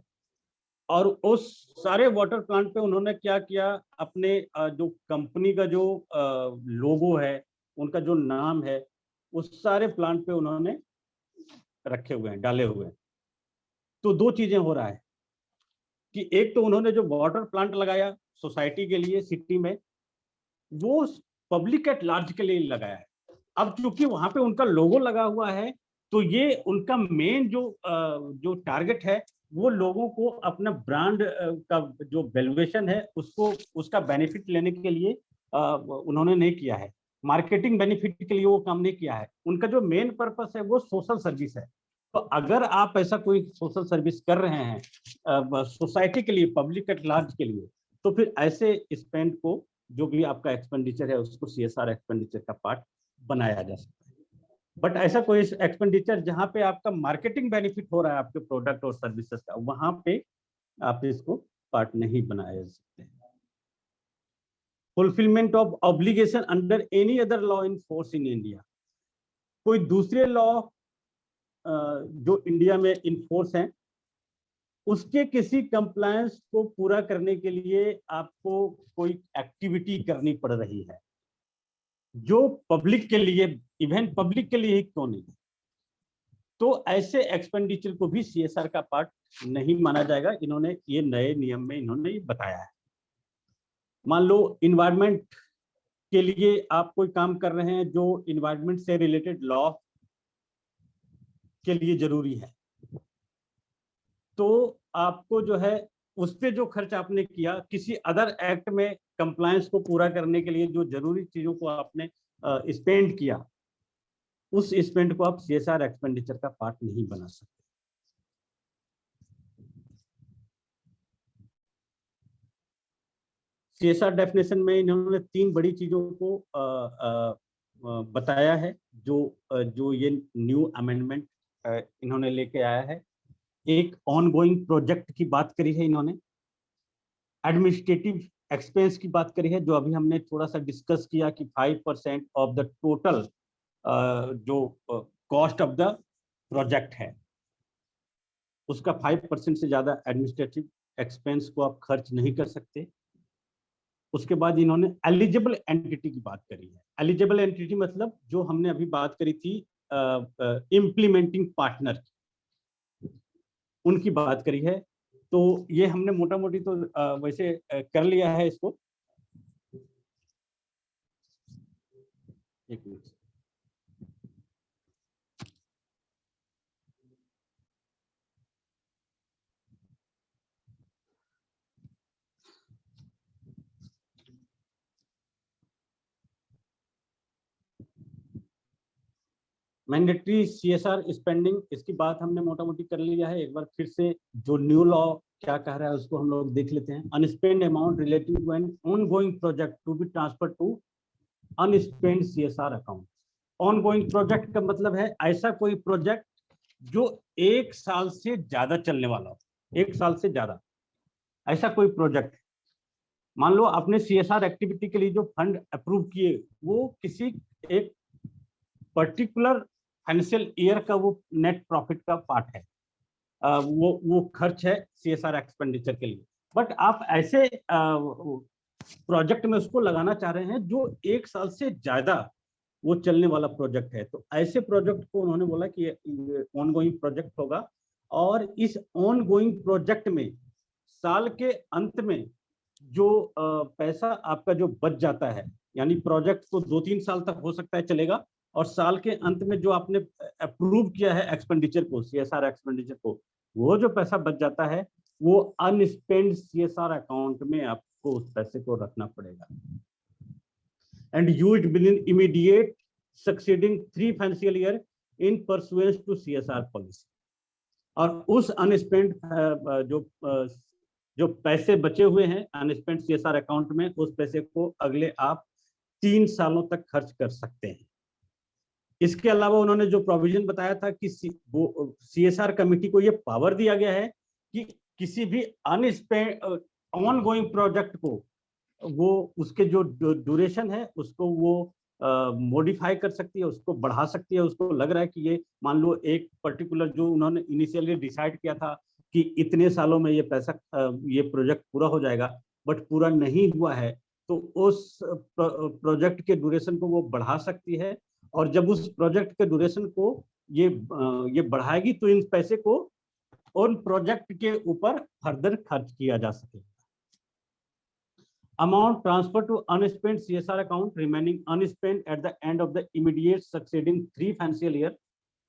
और उस सारे वाटर प्लांट पे उन्होंने क्या किया, अपने जो कंपनी का जो लोगो है, उनका जो नाम है, उस सारे प्लांट पे उन्होंने रखे हुए हैं, डाले हुए हैं। तो दो चीजें हो रहा है कि एक तो उन्होंने जो वाटर प्लांट लगाया सोसाइटी के लिए सिटी में, वो पब्लिक एट लार्ज के लिए लगाया है। अब चूंकि वहां पे उनका लोगो लगा हुआ है, तो ये उनका मेन जो टारगेट है, वो लोगों को अपना ब्रांड का जो वैल्यूएशन है उसको, उसका बेनिफिट लेने के लिए उन्होंने नहीं किया है। मार्केटिंग बेनिफिट के लिए वो काम नहीं किया है। उनका जो मेन पर्पस है वो सोशल सर्विस है। तो अगर आप ऐसा कोई सोशल सर्विस कर रहे हैं सोसाइटी के लिए, पब्लिक एट लार्ज के लिए, तो फिर ऐसे स्पेंड को, जो भी आपका एक्सपेंडिचर है, उसको सीएसआर एक्सपेंडिचर का पार्ट बनाया जा सकता है। बट ऐसा कोई एक्सपेंडिचर जहां पे आपका मार्केटिंग बेनिफिट हो रहा है आपके प्रोडक्ट और सर्विसेज का, वहां पे आप इसको पार्ट नहीं बनाया जा सकते। Fulfilment of obligation under any other law in force in India. कोई दूसरे लॉ जो इंडिया में इन फोर्स हैं, उसके किसी कंप्लायंस को पूरा करने के लिए आपको कोई एक्टिविटी करनी पड़ रही है जो पब्लिक के लिए, इवन पब्लिक के लिए ही क्यों नहीं, तो ऐसे एक्सपेंडिचर को भी सीएसआर का पार्ट नहीं माना जाएगा। इन्होंने ये नए नियम में इन्होंने ये बताया है। मान लो इन्वायरमेंट के लिए आप कोई काम कर रहे हैं जो इन्वायरमेंट से रिलेटेड लॉ के लिए जरूरी है, तो आपको जो है उस पे जो खर्च आपने किया, किसी अदर एक्ट में कंप्लायंस को पूरा करने के लिए जो जरूरी चीजों को आपने स्पेंड किया, उस स्पेंड को आप सीएसआर एक्सपेंडिचर का पार्ट नहीं बना सकते। सीएसआर डेफिनेशन में इन्होंने तीन बड़ी चीजों को बताया है, जो ये न्यू अमेंडमेंट इन्होंने लेके आया है। एक ऑनगोइंग प्रोजेक्ट की बात करी है इन्होंने, एडमिनिस्ट्रेटिव एक्सपेंस की बात करी है, जो अभी हमने थोड़ा सा डिस्कस किया कि 5% ऑफ द टोटल जो कॉस्ट ऑफ द प्रोजेक्ट है, उसका 5% से ज्यादा एडमिनिस्ट्रेटिव एक्सपेंस को आप खर्च नहीं कर सकते। उसके बाद इन्होंने एलिजिबल एंटिटी की बात करी है। एलिजिबल एंटिटी मतलब जो हमने अभी बात करी थी इम्प्लीमेंटिंग पार्टनर, उनकी बात करी है। तो ये हमने मोटा मोटी तो वैसे कर लिया है इसको। एक मिनट, मैंडेटरी सीएसआर स्पेंडिंग, इसकी बात हमने मोटा मोटी कर लिया है। एक बार फिर से जो न्यू लॉ क्या कह रहा है उसको हम लोग देख लेते हैं। Unspent amount relative to an ongoing project to be transfer to unspent CSR account. Ongoing project का मतलब है ऐसा कोई प्रोजेक्ट जो 1 साल से ज्यादा चलने वाला हो, 1 साल से ज्यादा, ऐसा कोई प्रोजेक्ट। मान लो आपने सीएसआर एक्टिविटी के लिए जो फंड अप्रूव किए, वो किसी एक पर्टिकुलर फाइनेंशियल ईयर का वो नेट प्रॉफिट का पार्ट है, वो खर्च है सीएसआर एक्सपेंडिचर के लिए। बट आप ऐसे प्रोजेक्ट में उसको लगाना चाह रहे हैं जो 1 साल से ज्यादा वो चलने वाला प्रोजेक्ट है, तो ऐसे प्रोजेक्ट को उन्होंने बोला कि ऑनगोइंग प्रोजेक्ट होगा। और इस ऑनगोइंग प्रोजेक्ट में साल के अंत में जो पैसा आपका जो बच जाता है, यानी प्रोजेक्ट को 2-3 साल तक हो सकता है चलेगा, और साल के अंत में जो आपने अप्रूव किया है एक्सपेंडिचर को, सीएसआर एक्सपेंडिचर को, वो जो पैसा बच जाता है वो अनस्पेंड सीएसआर अकाउंट में आपको उस पैसे को रखना पड़ेगा। And used within immediate succeeding 3 financial year in pursuance to CSR policy. और उस अनस्पेंड जो पैसे बचे हुए हैं अनस्पेंड सीएसआर अकाउंट में, उस पैसे को अगले आप 3 सालों तक खर्च कर सकते हैं। इसके अलावा उन्होंने जो प्रोविजन बताया था कि सीएसआर कमेटी को ये पावर दिया गया है कि किसी भी अनस्पेंड ऑनगोइंग प्रोजेक्ट को वो उसके जो ड्यूरेशन है उसको वो मॉडिफाई कर सकती है, उसको बढ़ा सकती है। उसको लग रहा है कि ये मान लो एक पर्टिकुलर जो उन्होंने इनिशियली डिसाइड किया था कि इतने सालों में ये पैसा ये प्रोजेक्ट पूरा हो जाएगा, बट पूरा नहीं हुआ है, तो उस प्रोजेक्ट के ड्यूरेशन को वो बढ़ा सकती है। और जब उस प्रोजेक्ट के ड्यूरेशन को ये बढ़ाएगी तो इन पैसे को उन प्रोजेक्ट के ऊपर फर्दर खर्च किया जा सके। Amount transferred to unspent CSR account remaining unspent at the end of the immediate succeeding 3 financial year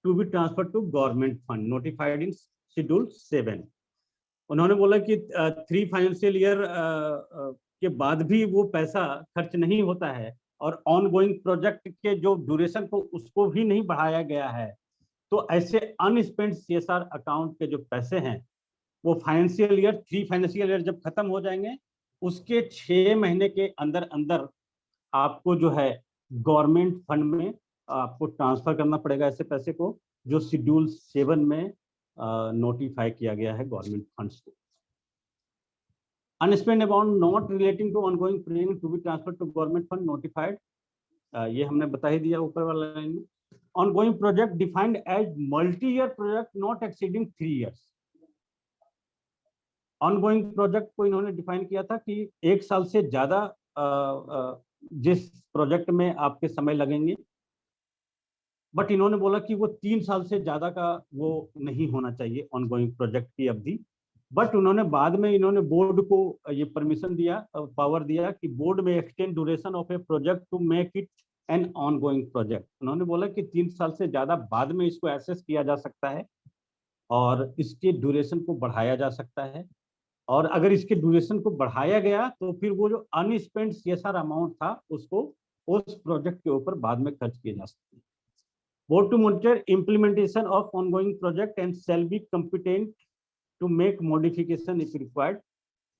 to be transferred to government fund notified in Schedule 7। उन्होंने बोला कि 3 फाइनेंशियल ईयर के बाद भी वो पैसा खर्च नहीं होता है और ऑनगोइंग प्रोजेक्ट के जो ड्यूरेशन को उसको भी नहीं बढ़ाया गया है, तो ऐसे अनस्पेंट CSR अकाउंट के जो पैसे हैं वो फाइनेंशियल ईयर 3 फाइनेंशियल ईयर जब खत्म हो जाएंगे उसके 6 महीने के अंदर अंदर आपको जो है गवर्नमेंट फंड में आपको ट्रांसफर करना पड़ेगा ऐसे पैसे को, जो शेड्यूल 7 में नोटिफाई किया गया है गवर्नमेंट फंड्स को। Unspent amount not relating to ongoing premium to be transfer to government fund notified, ये हमने बता ही दिया ऊपर वाला लाइन में। Ongoing project defined as multi year project not exceeding 3 years. Ongoing project को इन्होंने डिफाइन किया था कि 1 साल से ज्यादा जिस प्रोजेक्ट में आपके समय लगेंगे, बट इन्होंने बोला कि वो 3 साल से ज्यादा का वो नहीं होना चाहिए ऑनगोइंग प्रोजेक्ट की अवधि। बट उन्होंने बाद में इन्होंने बोर्ड को ये परमिशन दिया, पावर दिया कि बोर्ड में extend duration of a project to make it an ongoing project. उन्होंने बोला कि 3 साल से ज्यादा बाद में इसको एक्सेस किया जा सकता है और इसके ड्यूरेशन को बढ़ाया जा सकता है, और अगर इसके ड्यूरेशन को बढ़ाया गया तो फिर वो जो अनस्पेंट CSR अमाउंट था उसको उस प्रोजेक्ट के ऊपर बाद में खर्च किया जा सकता है। Board to monitor implementation of ongoing project and shall be competent to make modification if required.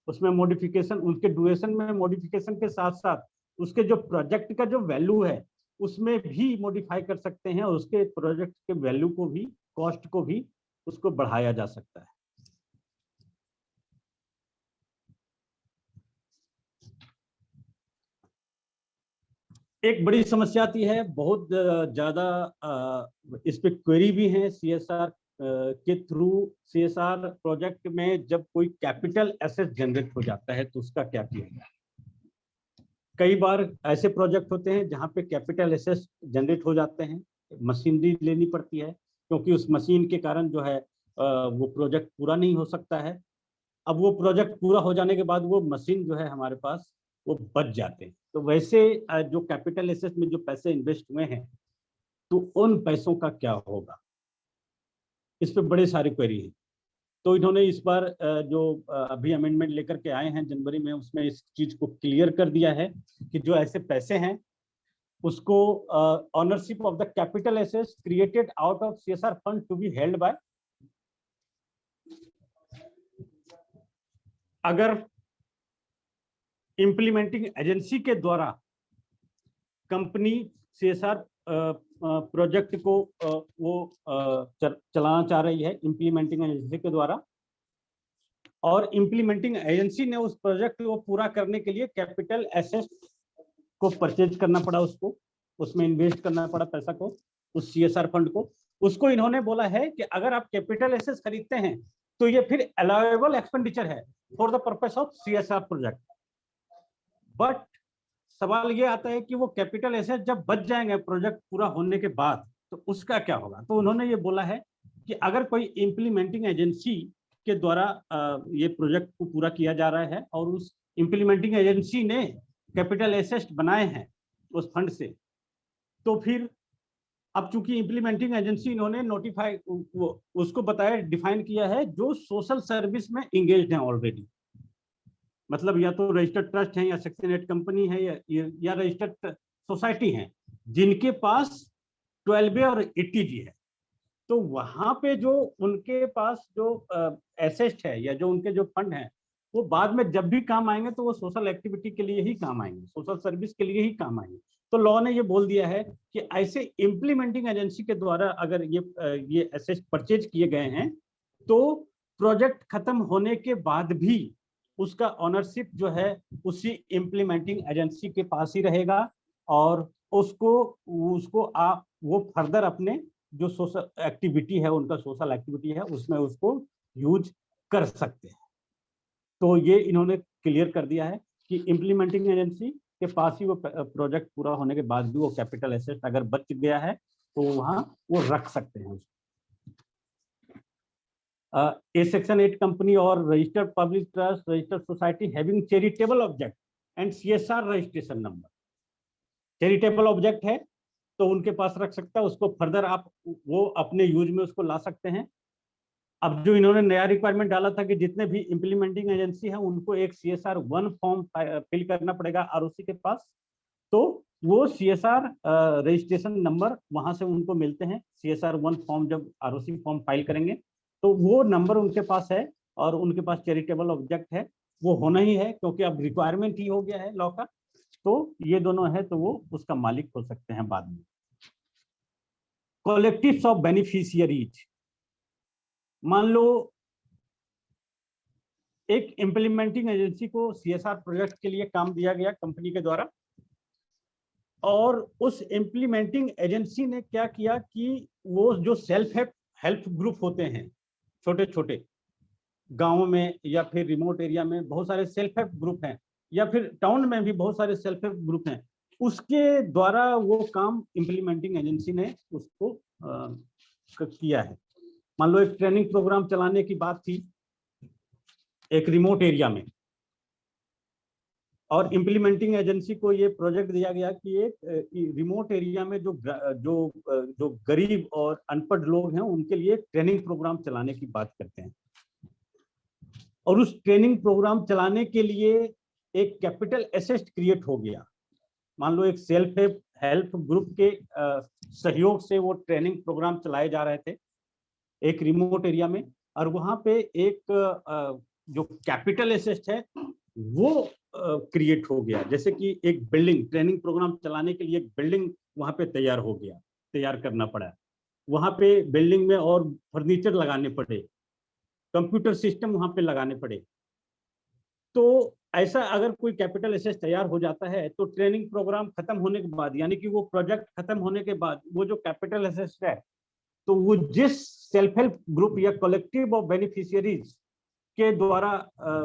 उसमें मॉडिफिकेशन, उसके ड्यूरेशन में मॉडिफिकेशन के साथ साथ उसके जो प्रोजेक्ट का जो वैल्यू है उसमें भी मॉडिफाई कर सकते हैं, और उसके प्रोजेक्ट के वैल्यू को भी, कॉस्ट को भी उसको बढ़ाया जा सकता है। एक बड़ी समस्या आती है, बहुत ज्यादा इस पे क्वेरी भी है CSR के थ्रू। CSR प्रोजेक्ट में जब कोई कैपिटल एसेट जनरेट हो जाता है तो उसका क्या किया जाए। कई बार ऐसे प्रोजेक्ट होते हैं जहां पे कैपिटल एसेट जनरेट हो जाते हैं, मशीनरी लेनी पड़ती है क्योंकि उस मशीन के कारण जो है वो प्रोजेक्ट पूरा नहीं हो सकता है। अब वो प्रोजेक्ट पूरा हो जाने के बाद वो मशीन जो है हमारे पास वो बच जाते हैं, तो वैसे जो कैपिटल एसेट में जो पैसे इन्वेस्ट हुए हैं तो उन पैसों का क्या होगा, इस पे बड़े सारे क्वेरी हैं। तो इन्होंने इस बार जो अभी अमेंडमेंट लेकर के आए हैं जनवरी में, उसमें इस चीज को क्लियर कर दिया है कि जो ऐसे पैसे हैं उसको ownership of the capital assets created out of CSR fund to be held by, अगर इम्प्लीमेंटिंग एजेंसी के द्वारा कंपनी CSR प्रोजेक्ट को वो चलाना चाह रही है इम्प्लीमेंटिंग एजेंसी के द्वारा, और इम्प्लीमेंटिंग एजेंसी ने उस प्रोजेक्ट को पूरा करने के लिए कैपिटल एसेट को परचेज करना पड़ा, उसको उसमें इन्वेस्ट करना पड़ा पैसा को, उस CSR फंड को। उसको इन्होंने बोला है कि अगर आप कैपिटल एसेट खरीदते हैं तो ये फिर अलाउएबल एक्सपेंडिचर है for the purpose of CSR project. But सवाल ये आता है कि वो कैपिटल एसेट जब बच जाएंगे प्रोजेक्ट पूरा होने के बाद तो उसका क्या होगा। तो उन्होंने ये बोला है कि अगर कोई इम्प्लीमेंटिंग एजेंसी के द्वारा ये प्रोजेक्ट को पूरा किया जा रहा है और उस इम्प्लीमेंटिंग एजेंसी ने कैपिटल एसेट बनाए हैं उस फंड से, तो फिर अब चूंकि इम्प्लीमेंटिंग एजेंसी इन्होंने नोटिफाई उसको बताया, डिफाइन किया है जो सोशल सर्विस में इंगेज्ड है ऑलरेडी, मतलब या तो रजिस्टर्ड ट्रस्ट है या सेक्शन 8 कंपनी है या रजिस्टर्ड सोसाइटी है जिनके पास 12A और 80G है। तो वहां पे जो उनके पास जो एसेट है या जो उनके जो फंड है वो बाद में जब भी काम आएंगे तो वो सोशल एक्टिविटी के लिए ही काम आएंगे, सोशल सर्विस के लिए ही काम आएंगे। तो लॉ ने ये बोल दिया है कि ऐसे इम्प्लीमेंटिंग एजेंसी के द्वारा अगर ये एसेट परचेज किए गए हैं तो प्रोजेक्ट खत्म होने के बाद भी उसका ऑनरशिप जो है उसी इम्प्लीमेंटिंग एजेंसी के पास ही रहेगा, और उसको आप वो फर्दर अपने जो सोशल एक्टिविटी है, उनका सोशल एक्टिविटी है उसमें उसको यूज कर सकते हैं। तो ये इन्होंने क्लियर कर दिया है कि इम्प्लीमेंटिंग एजेंसी के पास ही वो प्रोजेक्ट पूरा होने के बाद भी वो कैपिटल एसेट अगर बच गया है तो वहां वो रख सकते हैं उसको। A Section 8 company or registered public trust, registered society having charitable object and CSR registration number. Charitable object है तो उनके पास रख सकता है, उसको फर्दर आप वो अपने यूज में उसको ला सकते हैं। अब जो इन्होंने नया रिक्वायरमेंट डाला था कि जितने भी इम्प्लीमेंटिंग एजेंसी है उनको एक CSR 1 फॉर्म फिल करना पड़ेगा ROC के पास, तो वो CSR रजिस्ट्रेशन नंबर वहां से उनको मिलते हैं। CSR 1 फॉर्म जब ROC फॉर्म फाइल करेंगे तो वो नंबर उनके पास है और उनके पास चैरिटेबल ऑब्जेक्ट है, वो होना ही है क्योंकि अब रिक्वायरमेंट ही हो गया है लॉ का। तो ये दोनों है तो वो उसका मालिक हो सकते हैं बाद में। कलेक्टिव्स ऑफ बेनिफिशियरीज, मान लो एक इम्प्लीमेंटिंग एजेंसी को CSR प्रोजेक्ट के लिए काम दिया गया कंपनी के द्वारा, और उस इम्प्लीमेंटिंग एजेंसी ने क्या किया कि वो जो सेल्फ हेल्प ग्रुप होते हैं छोटे छोटे गांवों में या फिर रिमोट एरिया में बहुत सारे सेल्फ हेल्प ग्रुप हैं, या फिर टाउन में भी बहुत सारे सेल्फ हेल्प ग्रुप हैं, उसके द्वारा वो काम इम्प्लीमेंटिंग एजेंसी ने उसको किया है। मान लो एक ट्रेनिंग प्रोग्राम चलाने की बात थी एक रिमोट एरिया में, और इम्प्लीमेंटिंग एजेंसी को ये प्रोजेक्ट दिया गया कि एक रिमोट एरिया में जो गरीब और अनपढ़ लोग हैं उनके लिए ट्रेनिंग प्रोग्राम चलाने की बात करते हैं, और उस ट्रेनिंग प्रोग्राम चलाने के लिए एक कैपिटल एसेट क्रिएट हो गया। मान लो एक सेल्फ हेल्प ग्रुप के सहयोग से वो ट्रेनिंग प्रोग्राम चलाए जा रहे थे एक रिमोट एरिया में, और वहां पे एक जो कैपिटल एसेट है वो क्रिएट हो गया। जैसे कि एक बिल्डिंग, ट्रेनिंग प्रोग्राम चलाने के लिए एक बिल्डिंग वहां पे तैयार हो गया, तैयार करना पड़ा, वहां पे बिल्डिंग में और फर्नीचर लगाने पड़े, कंप्यूटर सिस्टम वहां पे लगाने पड़े। तो ऐसा अगर कोई कैपिटल एसेट तैयार हो जाता है तो ट्रेनिंग प्रोग्राम खत्म होने के बाद, यानी कि वो प्रोजेक्ट खत्म होने के बाद वो जो कैपिटल एसेट है तो वो जिस सेल्फ हेल्प ग्रुप या कलेक्टिव ऑफ बेनिफिशियरीज के द्वारा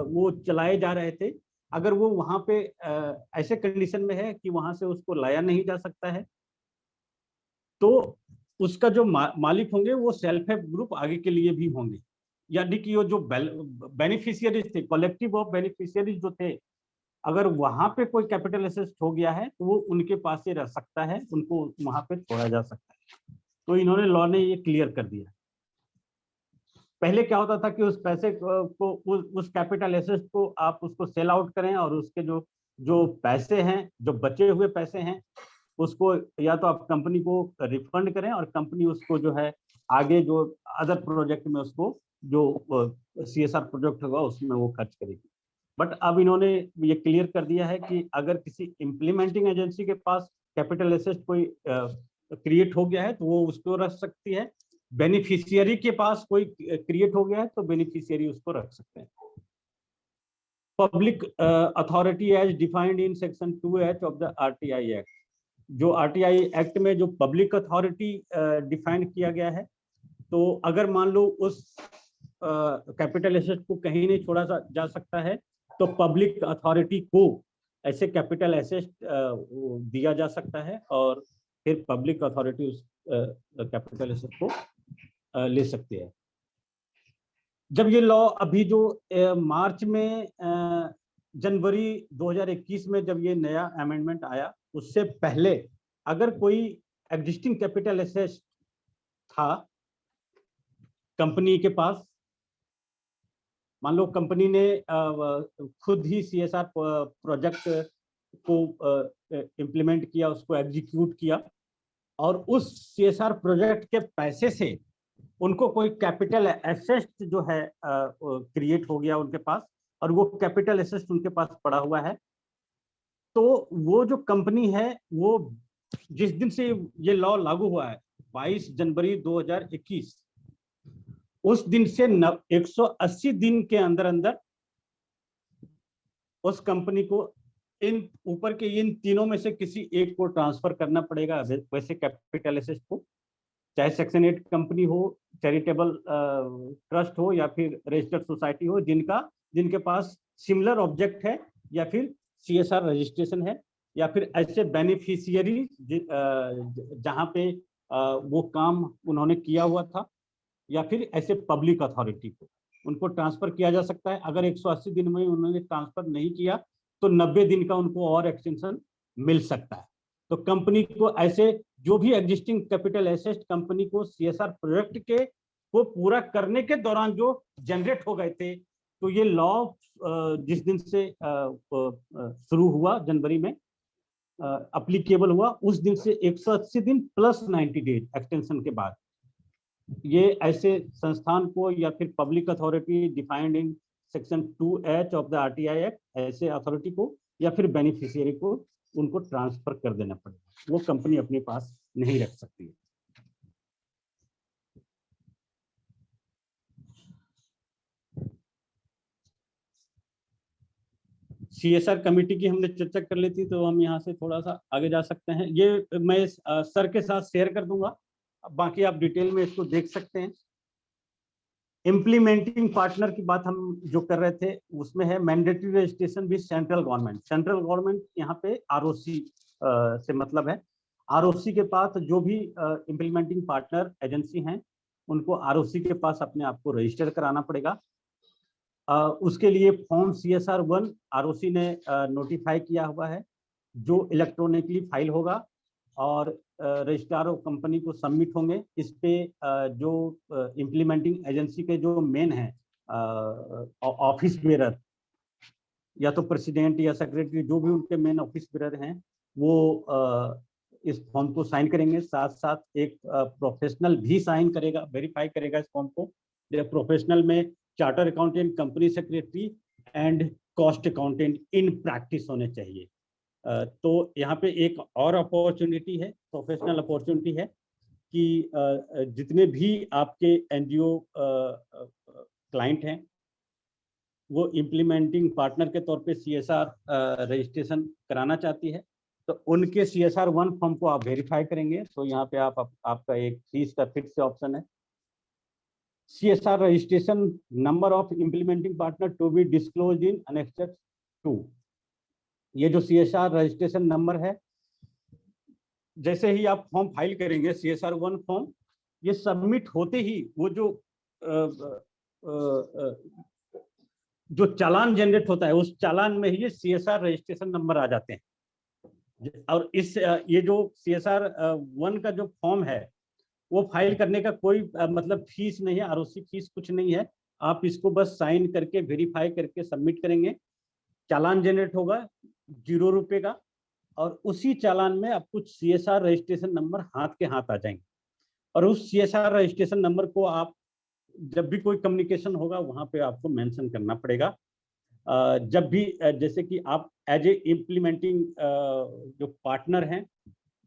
वो चलाए जा रहे थे, अगर वो वहां पे ऐसे कंडीशन में है कि वहां से उसको लाया नहीं जा सकता है, तो उसका जो मालिक होंगे वो सेल्फ हेल्प ग्रुप आगे के लिए भी होंगे। यानी कि वो जो बेनिफिशियरीज थे, कलेक्टिव ऑफ बेनिफिशियरीज जो थे, अगर वहां पे कोई कैपिटल एसेट हो गया है तो वो उनके पास ही रह सकता है, उनको वहां पे छोड़ा जा सकता है। तो इन्होंने लॉ ने ये क्लियर कर दिया। पहले क्या होता था कि उस पैसे को उस कैपिटल एसेट को आप उसको सेल आउट करें और उसके जो जो पैसे हैं, जो बचे हुए पैसे हैं, उसको या तो आप कंपनी को रिफंड करें और कंपनी उसको जो है आगे जो अदर प्रोजेक्ट में उसको जो CSR प्रोजेक्ट होगा उसमें वो खर्च करेगी। बट अब इन्होंने ये क्लियर कर दिया है कि अगर किसी इम्प्लीमेंटिंग एजेंसी के पास कैपिटल एसेट कोई क्रिएट हो गया है तो वो उसको रख सकती है, बेनिफिशियरी के पास कोई क्रिएट हो गया है तो बेनिफिशियरी उसको रख सकते हैं। Public authority as defined in section 2H of the RTI act, जो RTI एक्ट में जो पब्लिक अथॉरिटी डिफाइन किया गया है, तो अगर मान लो उस कैपिटल एसेट को कहीं नहीं छोड़ा जा सकता है तो पब्लिक अथॉरिटी को ऐसे कैपिटल एसेट दिया जा सकता है और फिर पब्लिक अथॉरिटी उस कैपिटल एसेट को ले सकती है। जब ये लॉ अभी जो मार्च में जनवरी 2021 में जब ये नया अमेंडमेंट आया, उससे पहले अगर कोई एग्जिस्टिंग कैपिटल एसेट था कंपनी के पास, मान लो कंपनी ने खुद ही CSR प्रोजेक्ट को इम्प्लीमेंट किया, उसको एग्जीक्यूट किया, और उस CSR प्रोजेक्ट के पैसे से उनको कोई कैपिटल एसेट जो है क्रिएट हो गया उनके पास, और वो कैपिटल एसेट उनके पास पड़ा हुआ है, तो वो जो कंपनी है वो जिस दिन से ये लॉ लागू हुआ है 22 जनवरी 2021, उस दिन से 180 दिन के अंदर अंदर उस कंपनी को इन ऊपर के इन तीनों में से किसी एक को ट्रांसफर करना पड़ेगा वैसे कैपिटल एसेट को, चाहे सेक्शन 8 कंपनी हो, चैरिटेबल ट्रस्ट हो या फिर रजिस्टर्ड सोसाइटी हो, जिनके पास सिमिलर ऑब्जेक्ट है या फिर CSR रजिस्ट्रेशन है, या फिर ऐसे बेनिफिशियरी जहां पे वो काम उन्होंने किया हुआ था, या फिर ऐसे पब्लिक अथॉरिटी को उनको ट्रांसफर किया जा सकता है। अगर 180 दिन में उन्होंने ट्रांसफर नहीं किया तो 90 दिन का उनको और एक्सटेंशन मिल सकता है। तो कंपनी को ऐसे जो भी एग्जिस्टिंग कैपिटल एसेट कंपनी को CSR प्रोजेक्ट के को पूरा करने के दौरान जो जनरेट हो गए थे, तो ये लॉ जिस दिन से शुरू हुआ जनवरी में अप्लीकेबल हुआ, उस दिन से 180 दिन प्लस 90 डेज एक्सटेंशन के बाद ये ऐसे संस्थान को या फिर public authority defined in section 2H of the RTI act, ऐसे अथॉरिटी को या फिर बेनिफिशियरी को उनको ट्रांसफर कर देना पड़ेगा, वो कंपनी अपने पास नहीं रख सकती है। CSR कमेटी की हमने चर्चा कर ली थी, तो हम यहाँ से थोड़ा सा आगे जा सकते हैं। ये मैं सर के साथ शेयर कर दूंगा, बाकी आप डिटेल में इसको देख सकते हैं। इम्प्लीमेंटिंग पार्टनर की बात हम जो कर रहे थे उसमें है mandatory registration with central government. Central government यहाँ पे ROC से मतलब है। ROC के पास जो भी इम्प्लीमेंटिंग पार्टनर एजेंसी हैं उनको ROC के पास अपने आप को रजिस्टर कराना पड़ेगा। उसके लिए फॉर्म CSR-1 ROC ने नोटिफाई किया हुआ है, जो इलेक्ट्रॉनिकली फाइल होगा और रजिस्ट्रार ऑफ कंपनी को सबमिट होंगे। इस पे जो इम्प्लीमेंटिंग एजेंसी के जो मेन है ऑफिस बेरर, या तो प्रेसिडेंट या सेक्रेटरी, जो भी उनके मेन ऑफिस बेरर हैं, वो इस फॉर्म को साइन करेंगे। साथ साथ एक प्रोफेशनल भी साइन करेगा, वेरीफाई करेगा इस फॉर्म को। प्रोफेशनल में charter accountant, company secretary and cost accountant in practice होने चाहिए। तो यहाँ पे एक और अपॉर्चुनिटी है, प्रोफेशनल अपॉर्चुनिटी है कि जितने भी आपके NGO क्लाइंट हैं वो इम्प्लीमेंटिंग पार्टनर के तौर पे CSR रजिस्ट्रेशन कराना चाहती है, तो उनके CSR-1 फॉर्म को आप वेरीफाई करेंगे। तो यहाँ पे आपका एक 30 का फिक्स ऑप्शन है। CSR registration number of implementing partner to be disclosed in Annex 2। ये जो CSR रजिस्ट्रेशन नंबर है, जैसे ही आप फॉर्म फाइल करेंगे CSR-1 फॉर्म, ये सबमिट होते ही वो जो चालान जनरेट होता है उस चालान में ही ये CSR रजिस्ट्रेशन नंबर आ जाते हैं। और ये जो CSR-1 का जो फॉर्म है वो फाइल करने का कोई मतलब फीस नहीं है, ROC फीस कुछ नहीं है। आप इसको बस साइन करके वेरीफाई करके सबमिट करेंगे, चालान जनरेट होगा 0 रुपए का, और उसी चालान में आपको CSR रजिस्ट्रेशन नंबर हाथ के हाथ आ जाएंगे। और उस CSR रजिस्ट्रेशन नंबर को आप जब भी कोई कम्युनिकेशन होगा वहां पे आपको मेंशन करना पड़ेगा। जब भी जैसे कि आप एज ए इम्प्लीमेंटिंग जो पार्टनर हैं,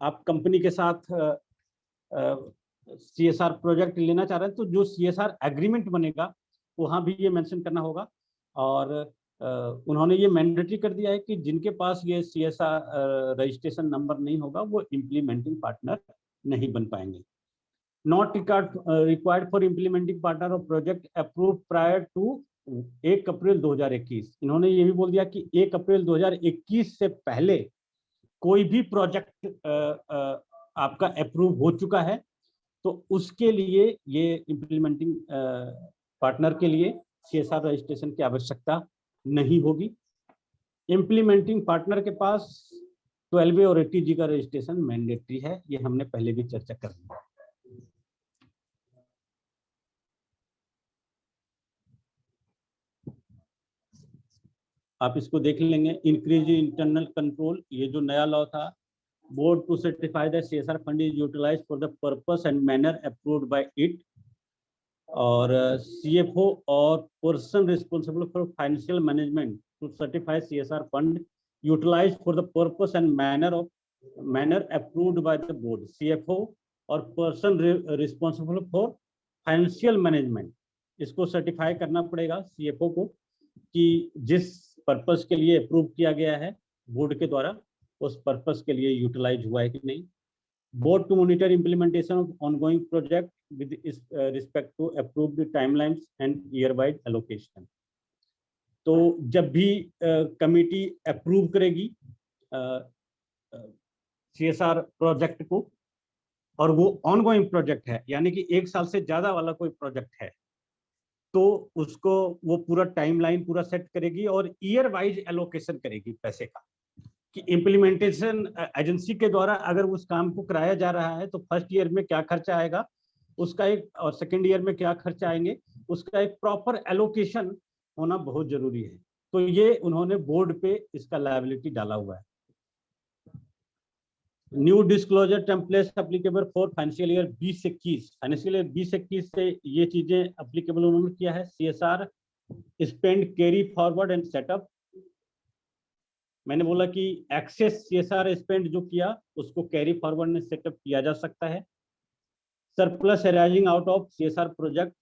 आप कंपनी के साथ CSR प्रोजेक्ट लेना चाह रहे हैं, तो जो CSR एग्रीमेंट बनेगा वहां भी ये मेंशन करना होगा। और उन्होंने ये मैंडेटरी कर दिया है कि जिनके पास ये CSR रजिस्ट्रेशन नंबर नहीं होगा वो इम्प्लीमेंटिंग पार्टनर नहीं बन पाएंगे। Not required for implementing partner of project approve prior to 1 April 2021। इन्होंने ये भी बोल दिया कि 1 अप्रैल 2021 से पहले कोई भी प्रोजेक्ट आपका अप्रूव हो चुका है तो उसके लिए ये इम्प्लीमेंटिंग पार्टनर के लिए CSR रजिस्ट्रेशन की आवश्यकता नहीं होगी। इम्प्लीमेंटिंग पार्टनर के पास 12A और 80G का रजिस्ट्रेशन मैंडेटरी है, ये हमने पहले भी चर्चा कर ली। आप इसको देख लेंगे। इंक्रीज इंटरनल कंट्रोल, ये जो नया लॉ था, board to certify the CSR fund is utilise for the purpose and manner approved by it. और CFO और person responsible for financial management to certify CSR fund utilise for the purpose and manner approved by the board. CFO और person responsible for financial management, इसको certify करना पड़ेगा CFO को कि जिस purpose के लिए अप्रूव किया गया है बोर्ड के द्वारा, उस पर्पस के लिए यूटिलाइज हुआ है कि नहीं। board to monitor implementation of ongoing project with respect to approved timelines and year-wise allocation. तो जब भी कमेटी अप्रूव करेगी CSR प्रोजेक्ट को, और वो ऑनगोइंग प्रोजेक्ट है, यानी कि 1 साल से ज्यादा वाला कोई प्रोजेक्ट है, तो उसको वो पूरा टाइमलाइन पूरा सेट करेगी और ईयर वाइज एलोकेशन करेगी पैसे का, कि इम्प्लीमेंटेशन एजेंसी के द्वारा अगर उस काम को कराया जा रहा है तो फर्स्ट ईयर में क्या खर्चा आएगा उसका एक, और सेकेंड ईयर में क्या खर्चा आएंगे उसका एक प्रॉपर एलोकेशन होना बहुत जरूरी है। तो ये उन्होंने बोर्ड पे इसका लायबिलिटी डाला हुआ है। New disclosure templates applicable for financial year 2021, financial year 2021 से ये चीजें एप्लीकेबल उन्होंने किया है। CSR spend carry forward and setup, मैंने बोला कि एक्सेस CSR स्पेंड जो किया उसको कैरी फॉरवर्ड में सेटअप किया जा सकता है। Surplus arising out of CSR project,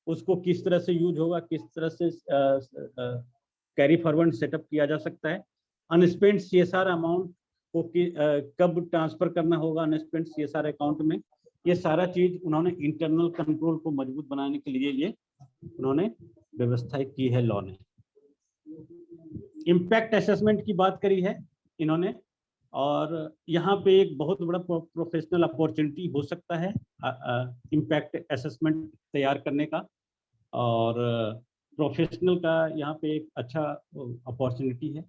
उसको किस तरह से यूज होगा, किस तरह से कैरी फॉरवर्ड सेटअप किया जा सकता है। अनस्पेंड CSR अमाउंट को कब ट्रांसफर करना होगा अनस्पेंड CSR अकाउंट में, ये सारा चीज उन्होंने इंटरनल कंट्रोल को मजबूत बनाने के लिए ये उन्होंने व्यवस्था की है लॉ ने। इम्पैक्ट असेसमेंट की बात करी है इन्होंने, और यहाँ पे एक बहुत बड़ा प्रोफेशनल अपॉर्चुनिटी हो सकता है इम्पैक्ट असेसमेंट तैयार करने का, और प्रोफेशनल का यहाँ पे एक अच्छा अपॉर्चुनिटी है।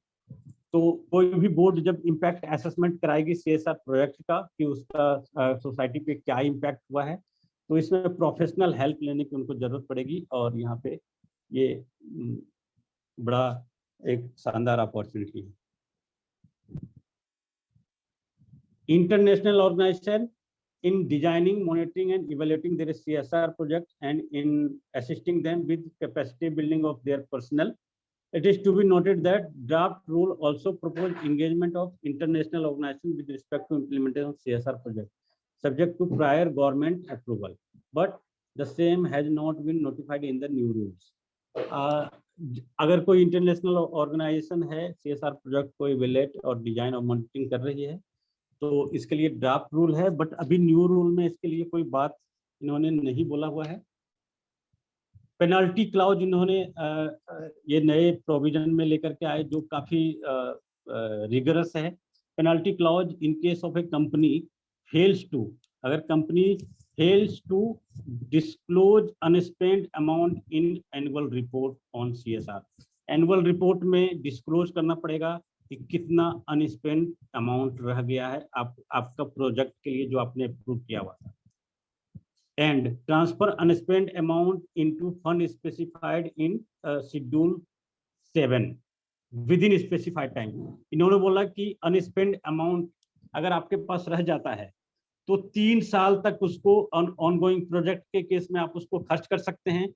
तो कोई भी बोर्ड जब इम्पैक्ट असेसमेंट कराएगी CSR प्रोजेक्ट का कि उसका सोसाइटी पे क्या इम्पैक्ट हुआ है, तो इसमें प्रोफेशनल हेल्प लेने की उनको जरूरत पड़ेगी, और यहाँ पे ये बड़ा एक शानदार अपॉर्चुनिटी है। International organisation in designing, monitoring and evaluating their CSR projects and in assisting them with capacity building of their personnel. It is to be noted that draft rule also proposed engagement of international organizations with respect to implementation of CSR project, subject to prior government approval, but the same has not been notified in the new rules. अगर कोई international organisation है CSR project को evaluate और design और monitoring कर रही है, तो इसके लिए ड्राफ्ट रूल है, बट अभी न्यू रूल में इसके लिए कोई बात इन्होंने नहीं बोला हुआ है। पेनल्टी क्लाउज इन्होंने ये नए प्रोविजन में लेकर के आए जो काफी रिगरस है। Penalty clause in case of a company fails to, अगर company fails to disclose unspent amount in annual report on CSR, annual report में डिस्क्लोज करना पड़ेगा कि कितना अनस्पेंड अमाउंट रह गया है आपका प्रोजेक्ट के लिए जो आपने अप्रूव किया हुआ था। And transfer unspent amount into fund specified in schedule 7 within specified time. इन्होंने बोला कि अनस्पेंड अमाउंट अगर आपके पास रह जाता है तो 3 साल तक उसको ऑनगोइंग प्रोजेक्ट के केस में आप उसको खर्च कर सकते हैं।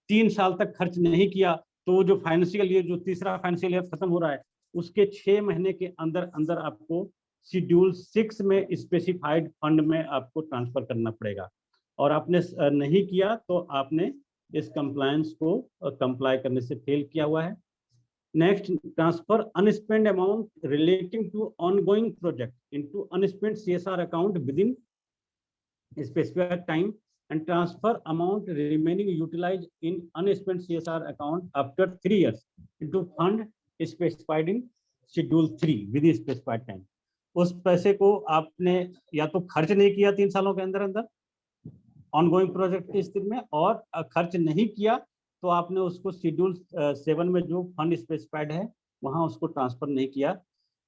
3 साल तक खर्च नहीं किया तो जो फाइनेंशियल ईयर, जो तीसरा फाइनेंशियल ईयर खत्म हो रहा है, उसके 6 महीने के अंदर अंदर आपको शेड्यूल 6 में स्पेसिफाइड फंड में आपको ट्रांसफर करना पड़ेगा, और आपने नहीं किया तो आपने इस कंप्लायंस को कंप्लाई करने से फेल किया हुआ है। Next, transfer unspent amount relating to ongoing project into unspent CSR account within specified time and transfer amount remaining utilized in unspent CSR account after 3 years into fund specified in schedule 3 with specified time। उस पैसे को आपने या तो खर्च नहीं किया 3 सालों के अंदर अंदर ऑनगोइंग प्रोजेक्ट की स्थिति में, और खर्च नहीं किया तो आपने उसको शेड्यूल 7 में जो फंड स्पेसिफाइड है वहां उसको ट्रांसफर नहीं किया।